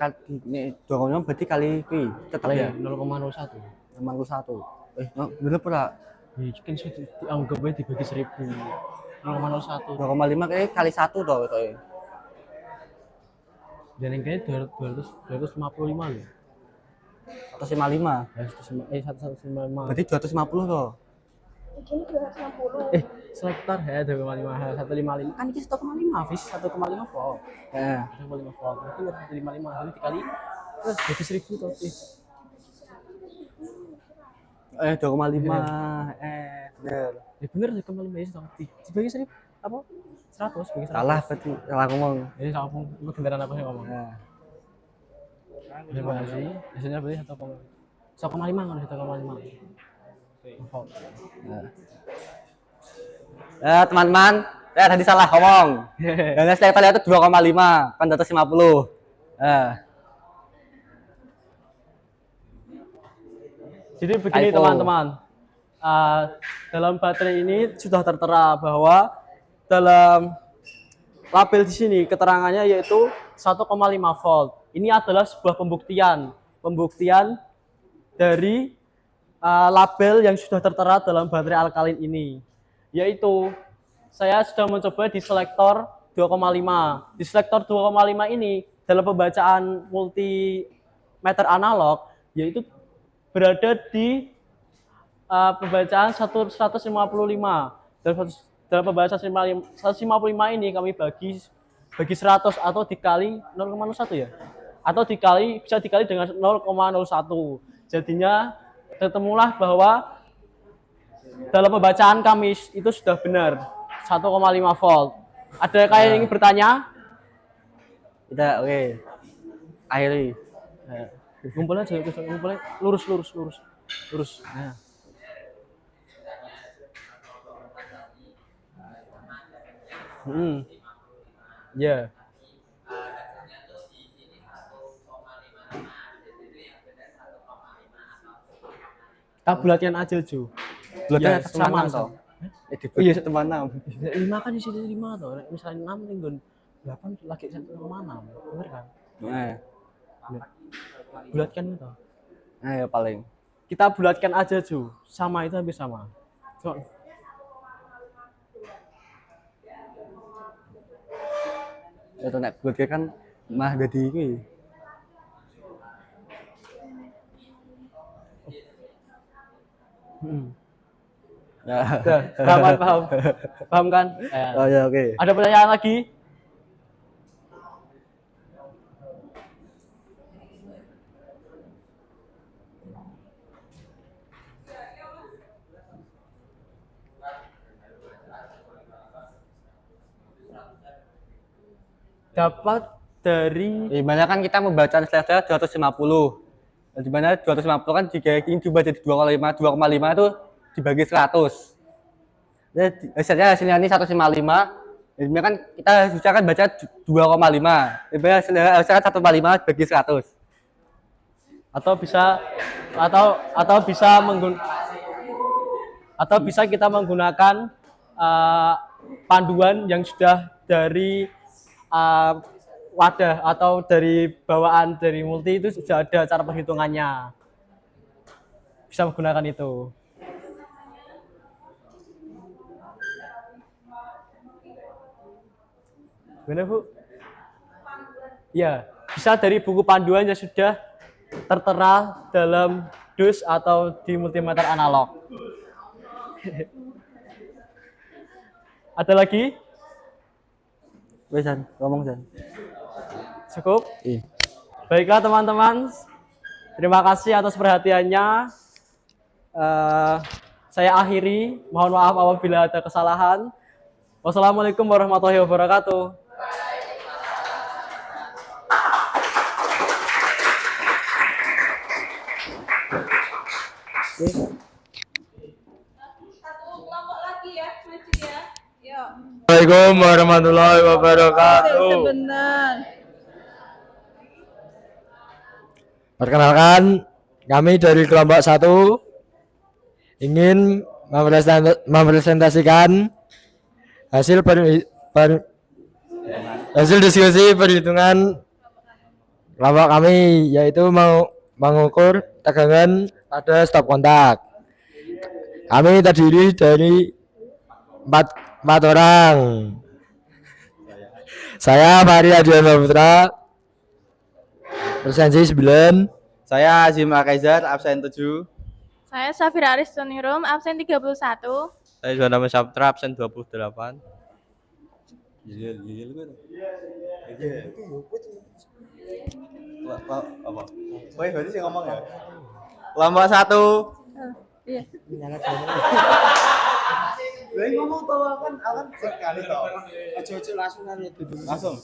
2,5 berarti kali kuwi tetep ya 0,01. 61. Bener pula. Ya kan sudah dianggap aja dibagi 1000. 0,01. 2,5 kayak kali 1 toh ketoke. Dan yang kayaknya 255 loh. 155. 155. Berarti 250 toh. Ini 260. Selektor ya 2,5 155 kan ini 1,5 Fis 1,5 volt. Heeh. 1,5 volt itu 155 jadi dikali terus jadi 1000 tuh. 2,5. Bener. Ya bener 1,5 ya dibagi 1000 apa 100 bagi 100. Salah berarti salah ngomong. Jadi kamu lu beneran apa sih ngomong? Nah. Berapa sih? Biasanya berarti 1,5 kan 1,5. Volt. Ya teman-teman, saya tadi salah ngomong. Dan selektor itu 2,5 kan 250. Jadi begini Typo. teman-teman, dalam baterai ini sudah tertera bahwa dalam label di sini keterangannya yaitu 1,5 volt. Ini adalah sebuah pembuktian dari label yang sudah tertera dalam baterai alkalin ini. Yaitu saya sudah mencoba di selektor 2,5. Di selektor 2,5 ini dalam pembacaan multimeter analog yaitu berada di pembacaan 155. Dalam pembacaan 155 ini kami bagi 100 atau dikali 0,01 ya. Atau bisa dikali dengan 0,01. Jadinya ketemulah bahwa dalam pembacaan kami itu sudah benar 1,5 volt. Ada yang ingin bertanya? Tidak, oke. Akhiri. Ngumpulnya lurus. Nah. Ya. Kita bulatkan aja, Ju. Bulatnya Ya, sama toh. Iya, 1,6. 5 kan di sini 5 toh. Misalnya 6 nih, 8 lagi 1,6. Bener kan? Bulatkan itu. Ya paling. Kita bulatkan aja, Ju. Sama itu hampir sama. Coba. Itu nek buat kan mah jadi iki. Ya. Paham kan? Oh ya, oke. Ada pertanyaan lagi? Dapat dari Dimana kan kita membaca selektor 250. Nah, dimana 250 kan diubah jadi 2,5 itu dibagi 100. Jadi hasilnya ini 155. Dimana kan kita bisa kan baca 2,5. Dimana hasilnya 1,5 bagi 100. Atau bisa kita menggunakan panduan yang sudah dari wadah atau dari bawaan dari multi itu sudah ada cara perhitungannya. bisa menggunakan itu. Gimana Bu? Ya, bisa dari buku panduan yang sudah tertera dalam dus atau di multimeter analog. Ada lagi? Wes San, ngomong San. Cukup? Iya. Baiklah teman-teman, terima kasih atas perhatiannya. Saya akhiri, mohon maaf apabila ada kesalahan. Wassalamualaikum warahmatullahi wabarakatuh. Satu kelompok lagi ya, maju ya. Yuk. Assalamualaikum warahmatullahi wabarakatuh. Sebentar. Perkenalkan, kami dari kelompok 1 ingin mempresentasikan hasil hasil diskusi perhitungan kelompok kami, yaitu mengukur tegangan pada stop kontak. Kami terdiri dari empat orang. Saya Fahri Adiana Putra, presensi 9. Saya Azim Akaizar, absen 7. Saya Safira Aristonirum, absen 31. Saya Juanda Saputra, absen 28. Apa? Woi, berarti sih ngomong ya. Kelompok 1. Iya. Ngomong tau akan sekali tau. Ojo langsung.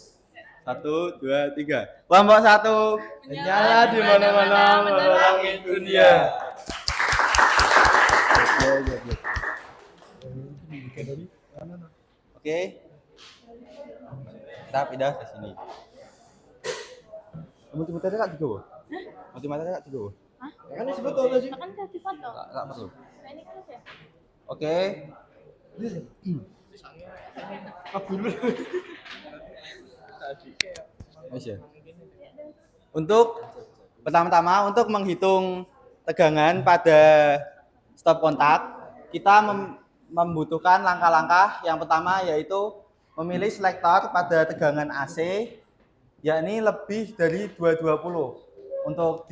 1, 2, 3. Kelompok 1. Nyala di mana-mana menerangi dunia. Oke. Kita pindah ke sini. Multimeternya kak juga. Multimeternya kak juga. Kan disebut tuh sih. Kan tadi foto. Enggak perlu. Nah, ini kan ada. Oke. Untuk pertama-tama untuk menghitung tegangan pada stop kontak, kita membutuhkan langkah-langkah. Yang pertama yaitu memilih selektor pada tegangan AC, yakni lebih dari 220. Untuk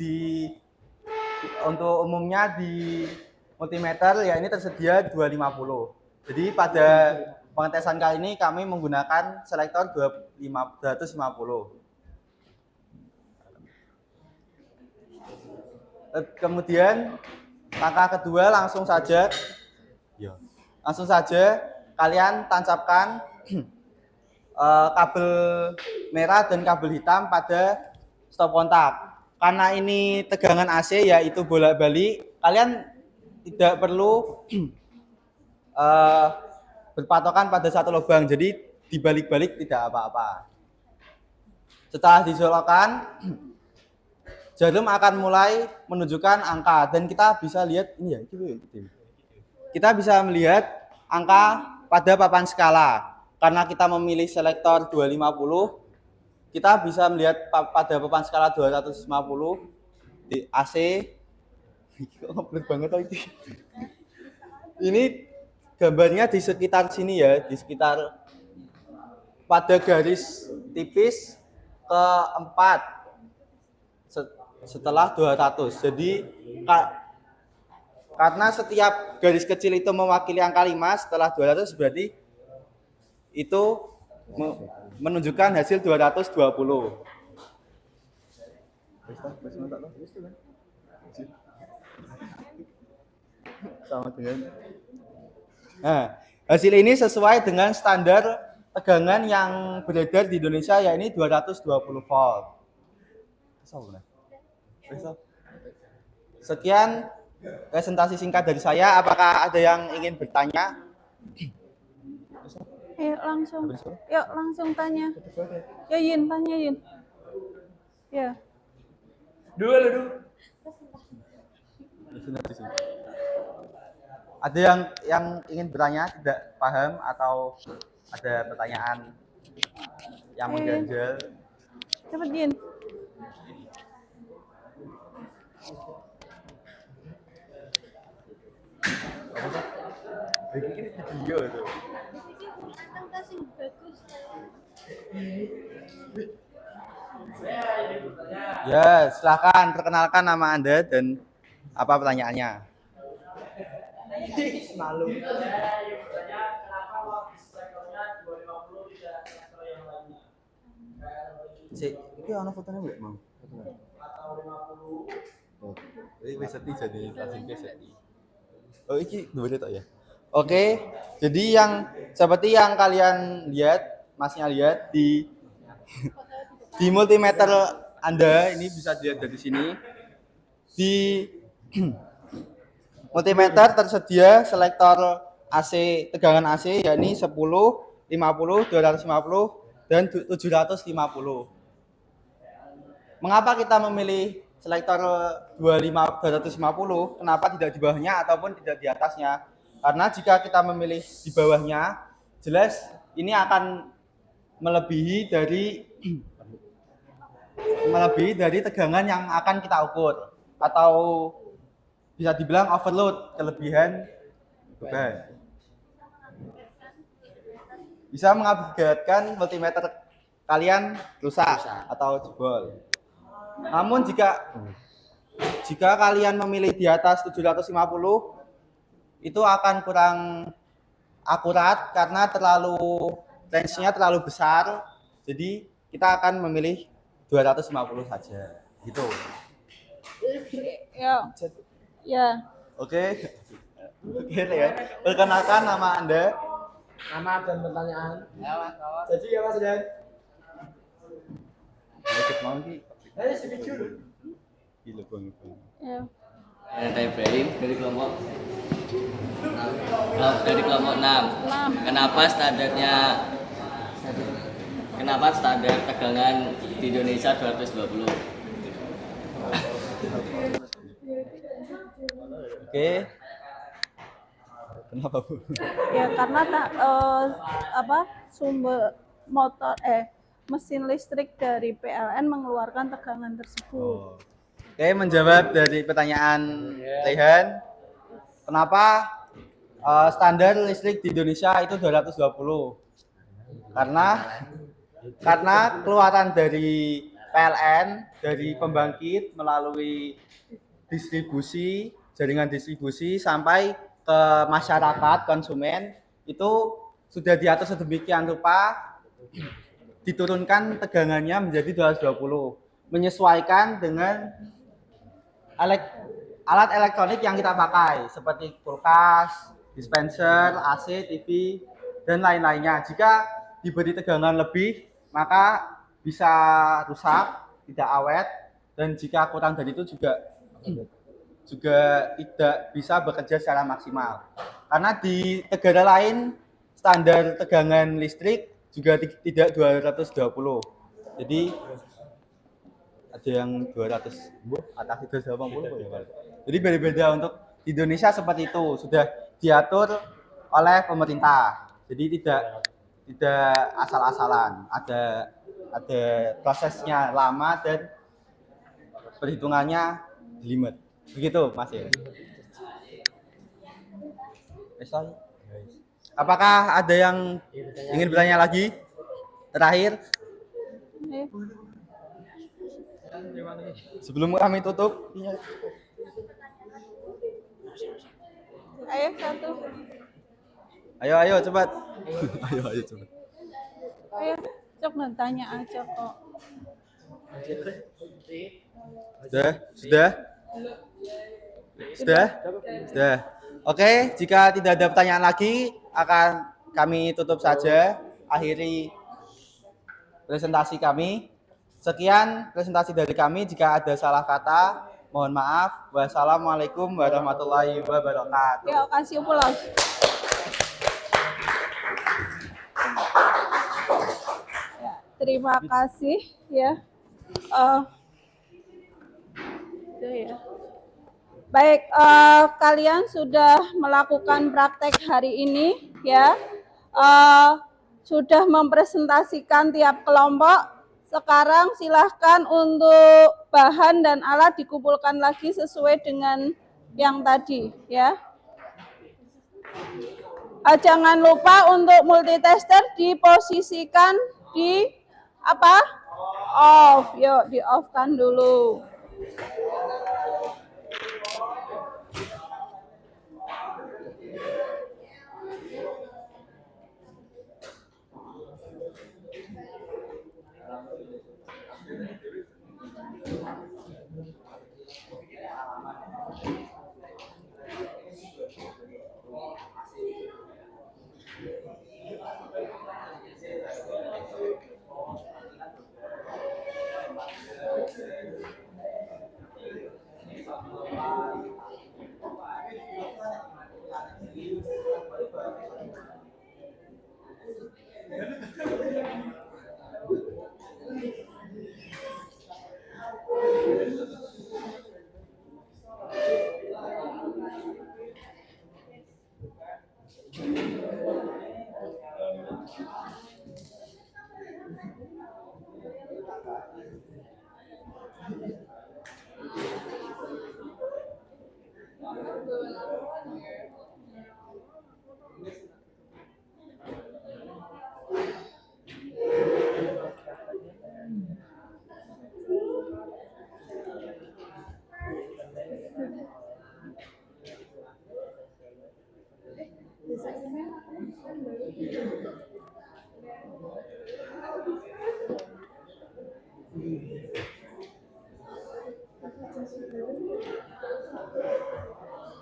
umumnya di multimeter ya ini tersedia 250. Jadi pada pengetesan kali ini kami menggunakan selektor 250. Kemudian langkah kedua langsung saja kalian tancapkan kabel merah dan kabel hitam pada stop kontak. Karena ini tegangan AC yaitu bolak-balik, kalian tidak perlu berpatokan pada satu lubang, jadi dibalik-balik tidak apa-apa. Setelah dicolokkan, jarum akan mulai menunjukkan angka dan kita bisa lihat ini ya, kita bisa melihat angka pada papan skala. Karena kita memilih selektor 250, kita bisa melihat pada papan skala 250 di AC. Bener banget ini. Ini gambarnya di sekitar sini ya, di sekitar pada garis tipis keempat setelah 200. Jadi karena setiap garis kecil itu mewakili angka 5 setelah 200, berarti itu menunjukkan hasil 220. Sama dengan. Nah, hasil ini sesuai dengan standar tegangan yang beredar di Indonesia, yakni 220 volt. Sekian presentasi singkat dari saya. Apakah ada yang ingin bertanya? Yuk langsung tanya. Ya Yin, tanya Yin. Ya. Ada yang ingin bertanya, tidak paham atau ada pertanyaan yang mengganjal? Cepet Yin. Ini video tuh. Ya, silakan perkenalkan nama Anda dan apa pertanyaannya. Si, ini ada fotonya nggak mau? Oh, ini bisa jadi langsung jadi. Oh, ini dua tak ya? Oke, jadi yang seperti yang kalian lihat, masnya lihat di multimeter Anda ini bisa dilihat dari sini. Di multimeter tersedia selektor AC tegangan AC yakni 10, 50, 250 dan 750. Mengapa kita memilih selektor 250? Kenapa tidak di bawahnya ataupun tidak di atasnya? Karena jika kita memilih di bawahnya, jelas ini akan melebihi dari tegangan yang akan kita ukur, atau bisa dibilang overload, kelebihan beban. Bisa mengakibatkan multimeter kalian rusak atau jebol. Namun jika kalian memilih di atas 750, itu akan kurang akurat karena range-nya terlalu besar. Jadi kita akan memilih 250 saja. Gitu. Ya. Oke, ya. Perkenalkan nama Anda. Nama dan pertanyaan. Jadi ya Mas Dan. Ikut mau ki. Ayo sedikit dulu. Gila bang. Ya. Saya Ibrahim dari kelompok 6. Kenapa standar tegangan di Indonesia 220? Oke. Kenapa Bu? Ya karena sumber mesin listrik dari PLN mengeluarkan tegangan tersebut. Oke, menjawab dari pertanyaan Rehan, kenapa standar listrik di Indonesia itu 220? Karena keluaran dari PLN, dari pembangkit melalui jaringan distribusi sampai ke masyarakat konsumen itu sudah diatur sedemikian rupa, diturunkan tegangannya menjadi 220, menyesuaikan dengan alat elektronik yang kita pakai seperti kulkas, dispenser, AC, TV, dan lain-lainnya. Jika diberi tegangan lebih, maka bisa rusak, tidak awet, dan jika kurang dari itu juga tidak bisa bekerja secara maksimal. Karena di negara lain standar tegangan listrik juga tidak 220. Jadi ada yang 200, atas 280. Jadi beda-beda. Untuk di Indonesia seperti itu, sudah diatur oleh pemerintah. Jadi tidak asal-asalan. Ada prosesnya lama dan perhitungannya limit. Begitu, Mas ya. Apakah ada yang ingin bertanya lagi? Terakhir. Sebelum kami tutup. Ayo satu. Ayo cepat. ayo cepat. Ayo, cok tanya aja kok. Sudah. Oke, jika tidak ada pertanyaan lagi, akan kami tutup saja, akhiri presentasi kami. Sekian presentasi dari kami. Jika ada salah kata, mohon maaf. Wassalamualaikum warahmatullahi wabarakatuh. Ya, kasih aplaus. Ya, terima kasih ya. Ya. Baik, kalian sudah melakukan praktek hari ini ya. Sudah mempresentasikan tiap kelompok. Sekarang silahkan untuk bahan dan alat dikumpulkan lagi sesuai dengan yang tadi ya. Jangan lupa untuk multitester diposisikan di apa? Off. Yuk, di off kan dulu.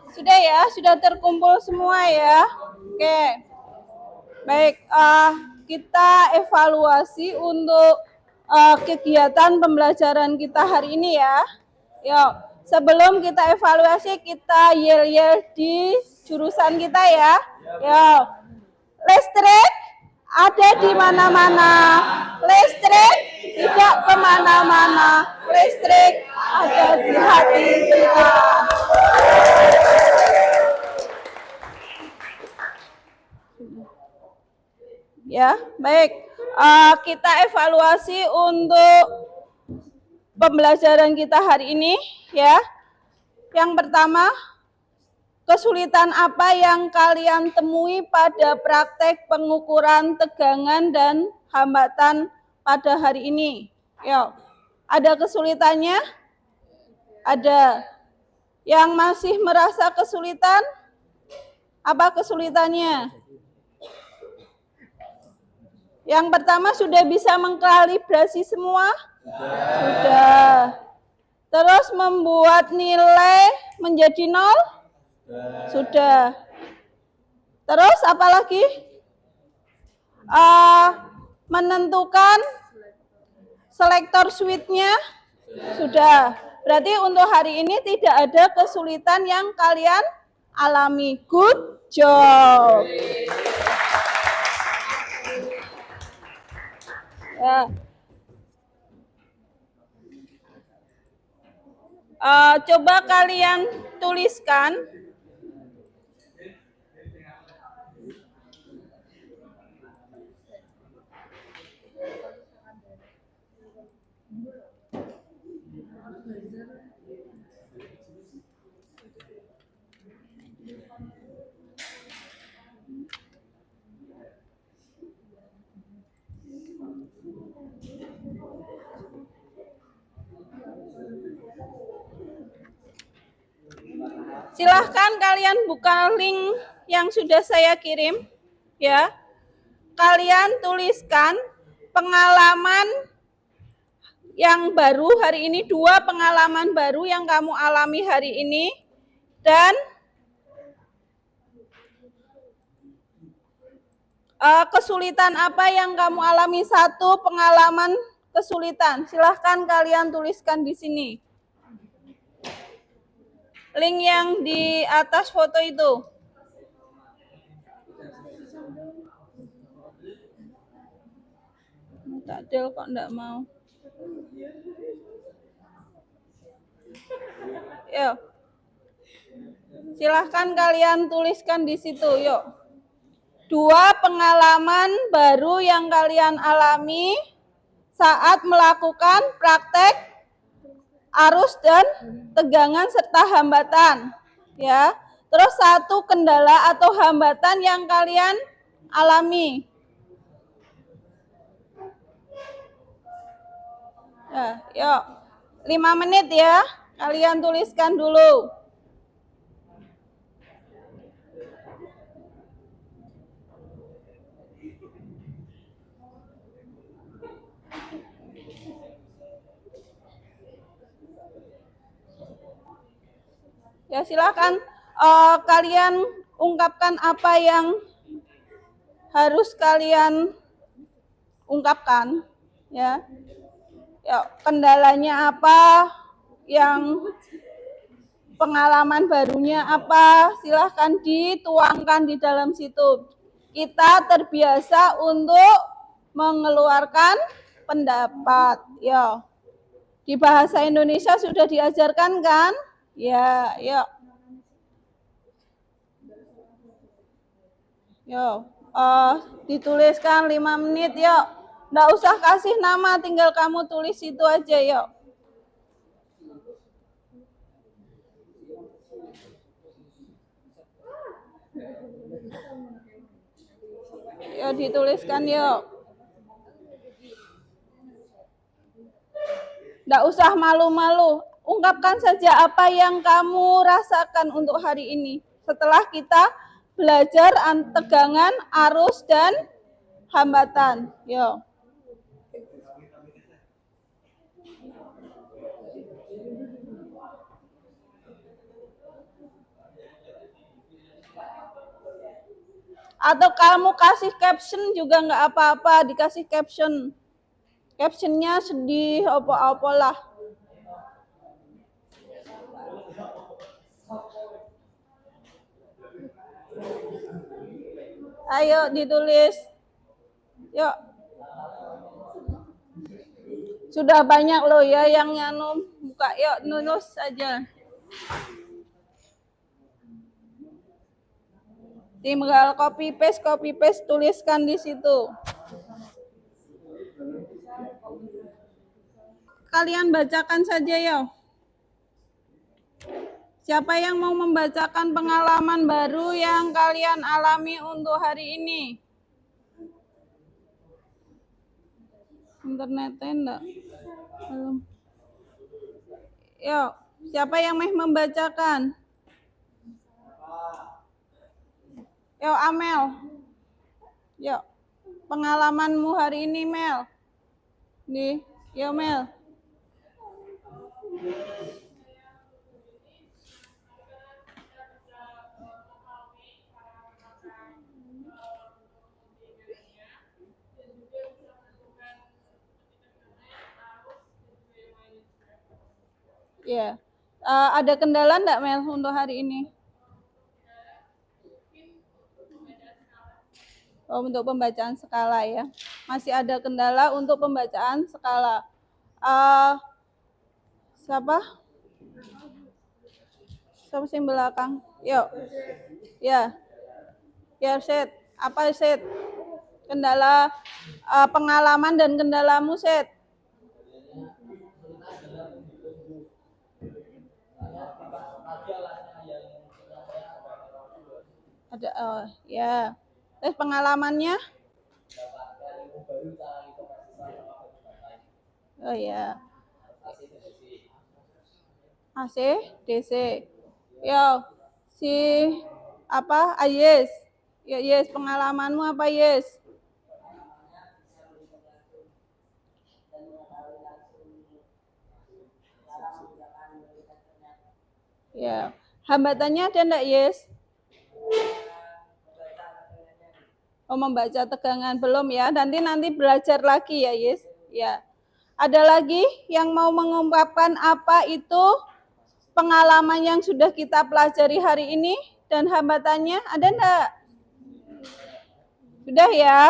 Sudah ya, sudah terkumpul semua ya. Oke. Baik, kita evaluasi untuk kegiatan pembelajaran kita hari ini ya. Yuk, sebelum kita evaluasi, kita yel-yel di jurusan kita ya. Yuk, listrik ada di mana-mana. Listrik tidak kemana-mana. Listrik ada di hati kita. Ya, baik. Kita evaluasi untuk pembelajaran kita hari ini ya. Yang pertama, kesulitan apa yang kalian temui pada praktek pengukuran tegangan dan hambatan pada hari ini? Yuk, ada kesulitannya? Ada. Yang masih merasa kesulitan? Apa kesulitannya? Yang pertama, sudah bisa mengkalibrasi semua? Sudah. Terus membuat nilai menjadi 0? Sudah. Terus apa lagi? Menentukan selektor switch-nya? Sudah. Berarti untuk hari ini tidak ada kesulitan yang kalian alami. Good job. Ya. Coba kalian tuliskan silahkan kalian buka link yang sudah saya kirim ya. Kalian tuliskan pengalaman yang baru hari ini, 2 pengalaman baru yang kamu alami hari ini, dan kesulitan apa yang kamu alami. 1 pengalaman kesulitan. Silahkan kalian tuliskan di sini. Link yang di atas foto itu. Takdil kok enggak mau. Yuk. Silahkan kalian tuliskan di situ, yuk. 2 pengalaman baru yang kalian alami saat melakukan praktek arus dan tegangan serta hambatan ya. Terus satu kendala atau hambatan yang kalian alami. Ya, yuk. 5 menit ya. Kalian tuliskan dulu. Ya, silakan kalian ungkapkan apa yang harus kalian ungkapkan, ya. Ya, kendalanya apa, yang pengalaman barunya apa, silahkan dituangkan di dalam situ. Kita terbiasa untuk mengeluarkan pendapat, ya. Di bahasa Indonesia sudah diajarkan kan? Ya, yuk. Yuk, dituliskan 5 menit, yuk. Nggak usah kasih nama, tinggal kamu tulis itu aja, yuk. Yuk, dituliskan, yuk. Nggak usah malu-malu. Ungkapkan saja apa yang kamu rasakan untuk hari ini. Setelah kita belajar tegangan, arus, dan hambatan. Yo. Atau kamu kasih caption juga nggak apa-apa, dikasih caption. Captionnya sedih, apa-apa lah. Ayo ditulis. Yuk. Sudah banyak loh ya yang nyanu. Buka, yuk nulis saja. Tinggal copy paste, tuliskan di situ. Kalian bacakan saja ya. Siapa yang mau membacakan pengalaman baru yang kalian alami untuk hari ini? Internetnya enggak? Belum. Yuk, siapa yang mau membacakan? Yuk, Amel. Yuk, pengalamanmu hari ini, Mel. Nih, yuk Mel. Ya, ada kendala enggak Mel untuk hari ini? Oh, untuk pembacaan skala ya. Masih ada kendala untuk pembacaan skala. Siapa? Siapa sih yang belakang? Yuk. Ya. Ya, Set. Apa Set? Kendala pengalaman dan kendalamu, Set. Ada, ya. Pengalamannya? Oh ya. AC, DC. Yo, si apa? Yes. Ya, yes. Pengalamanmu apa, yes? Ya. Hambatannya ada enggak, yes? Oh, membaca tegangan belum ya? Nanti belajar lagi ya, yes? Ya. Ada lagi yang mau mengungkapkan apa itu pengalaman yang sudah kita pelajari hari ini dan hambatannya? Ada enggak? Sudah ya?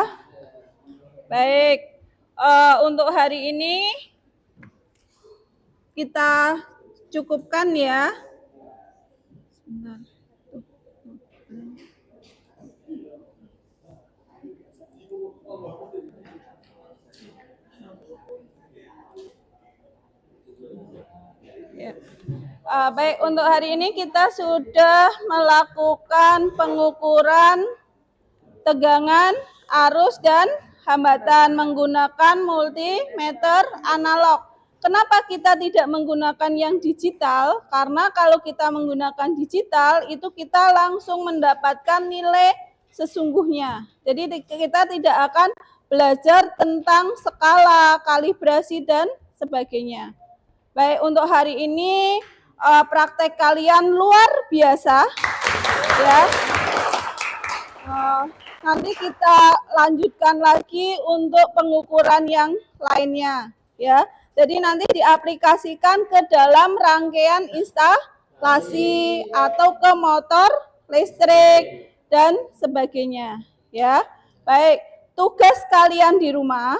Baik. Untuk hari ini kita cukupkan ya. Sebentar. Ya. Baik, untuk hari ini kita sudah melakukan pengukuran tegangan, arus, dan hambatan menggunakan multimeter analog. Kenapa kita tidak menggunakan yang digital? Karena kalau kita menggunakan digital, itu kita langsung mendapatkan nilai sesungguhnya. Jadi kita tidak akan belajar tentang skala, kalibrasi, dan sebagainya. Baik, untuk hari ini praktek kalian luar biasa, ya. Nanti kita lanjutkan lagi untuk pengukuran yang lainnya, ya. Jadi nanti diaplikasikan ke dalam rangkaian instalasi atau ke motor listrik dan sebagainya, ya. Baik, tugas kalian di rumah,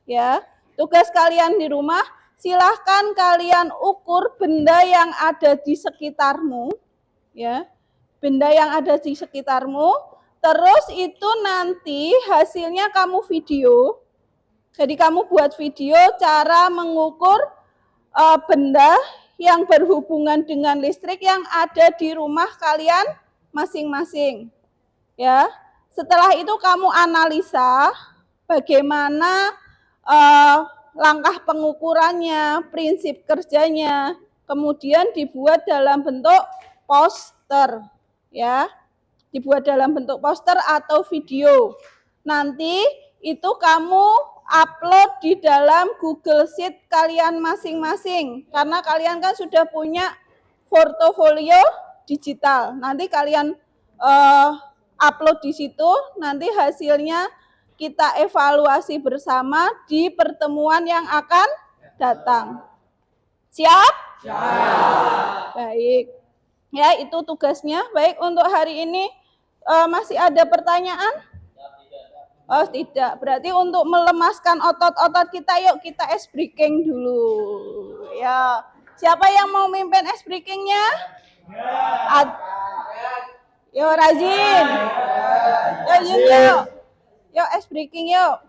ya. Tugas kalian di rumah, silahkan kalian ukur benda yang ada di sekitarmu, ya, benda yang ada di sekitarmu, terus itu nanti hasilnya kamu video, jadi kamu buat video cara mengukur benda yang berhubungan dengan listrik yang ada di rumah kalian masing-masing, ya. Setelah itu kamu analisa bagaimana langkah pengukurannya, prinsip kerjanya, kemudian dibuat dalam bentuk poster, ya, dibuat dalam bentuk poster atau video. Nanti itu kamu upload di dalam Google Sheet kalian masing-masing, karena kalian kan sudah punya portofolio digital. Nanti kalian upload di situ, nanti hasilnya kita evaluasi bersama di pertemuan yang akan datang. Siap? Siap. Baik. Ya, itu tugasnya. Baik, untuk hari ini masih ada pertanyaan? Oh, tidak. Berarti untuk melemaskan otot-otot kita, yuk kita ice breaking dulu. Ya. Siapa yang mau mimpin ice breaking-nya? Yo, rajin. Yuk. Yuk, ice breaking yuk.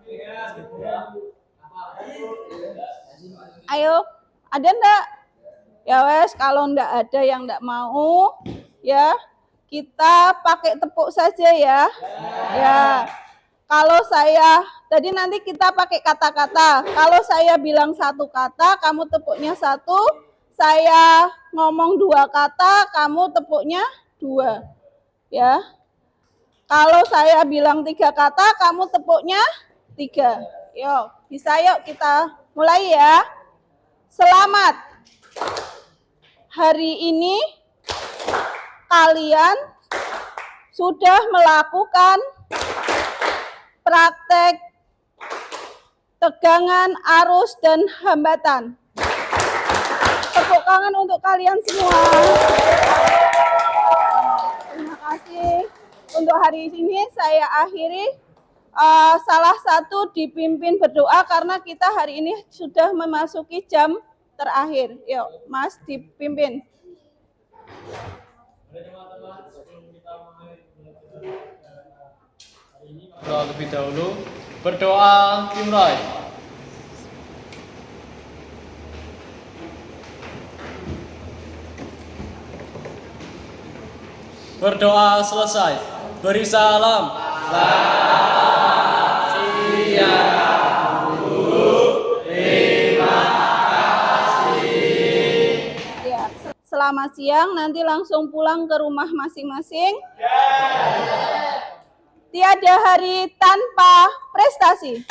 Ayo, ada enggak? Ya wes, kalau enggak ada yang enggak mau, ya kita pakai tepuk saja ya. Ya, kalau saya, tadi nanti kita pakai kata-kata. Kalau saya bilang satu kata, kamu tepuknya satu. Saya ngomong dua kata, kamu tepuknya dua. Ya. Kalau saya bilang tiga kata, kamu tepuknya tiga. Yuk, bisa yuk kita mulai ya. Selamat. Hari ini kalian sudah melakukan praktek tegangan, arus, dan hambatan. Tepuk tangan untuk kalian semua. Terima kasih. Untuk hari ini saya akhiri, salah satu dipimpin berdoa karena kita hari ini sudah memasuki jam terakhir. Yuk, Mas dipimpin. Lebih dahulu berdoa dimulai. Berdoa selesai. Beri salam. Selamat siang, nanti langsung pulang ke rumah masing-masing. Tiada hari tanpa prestasi.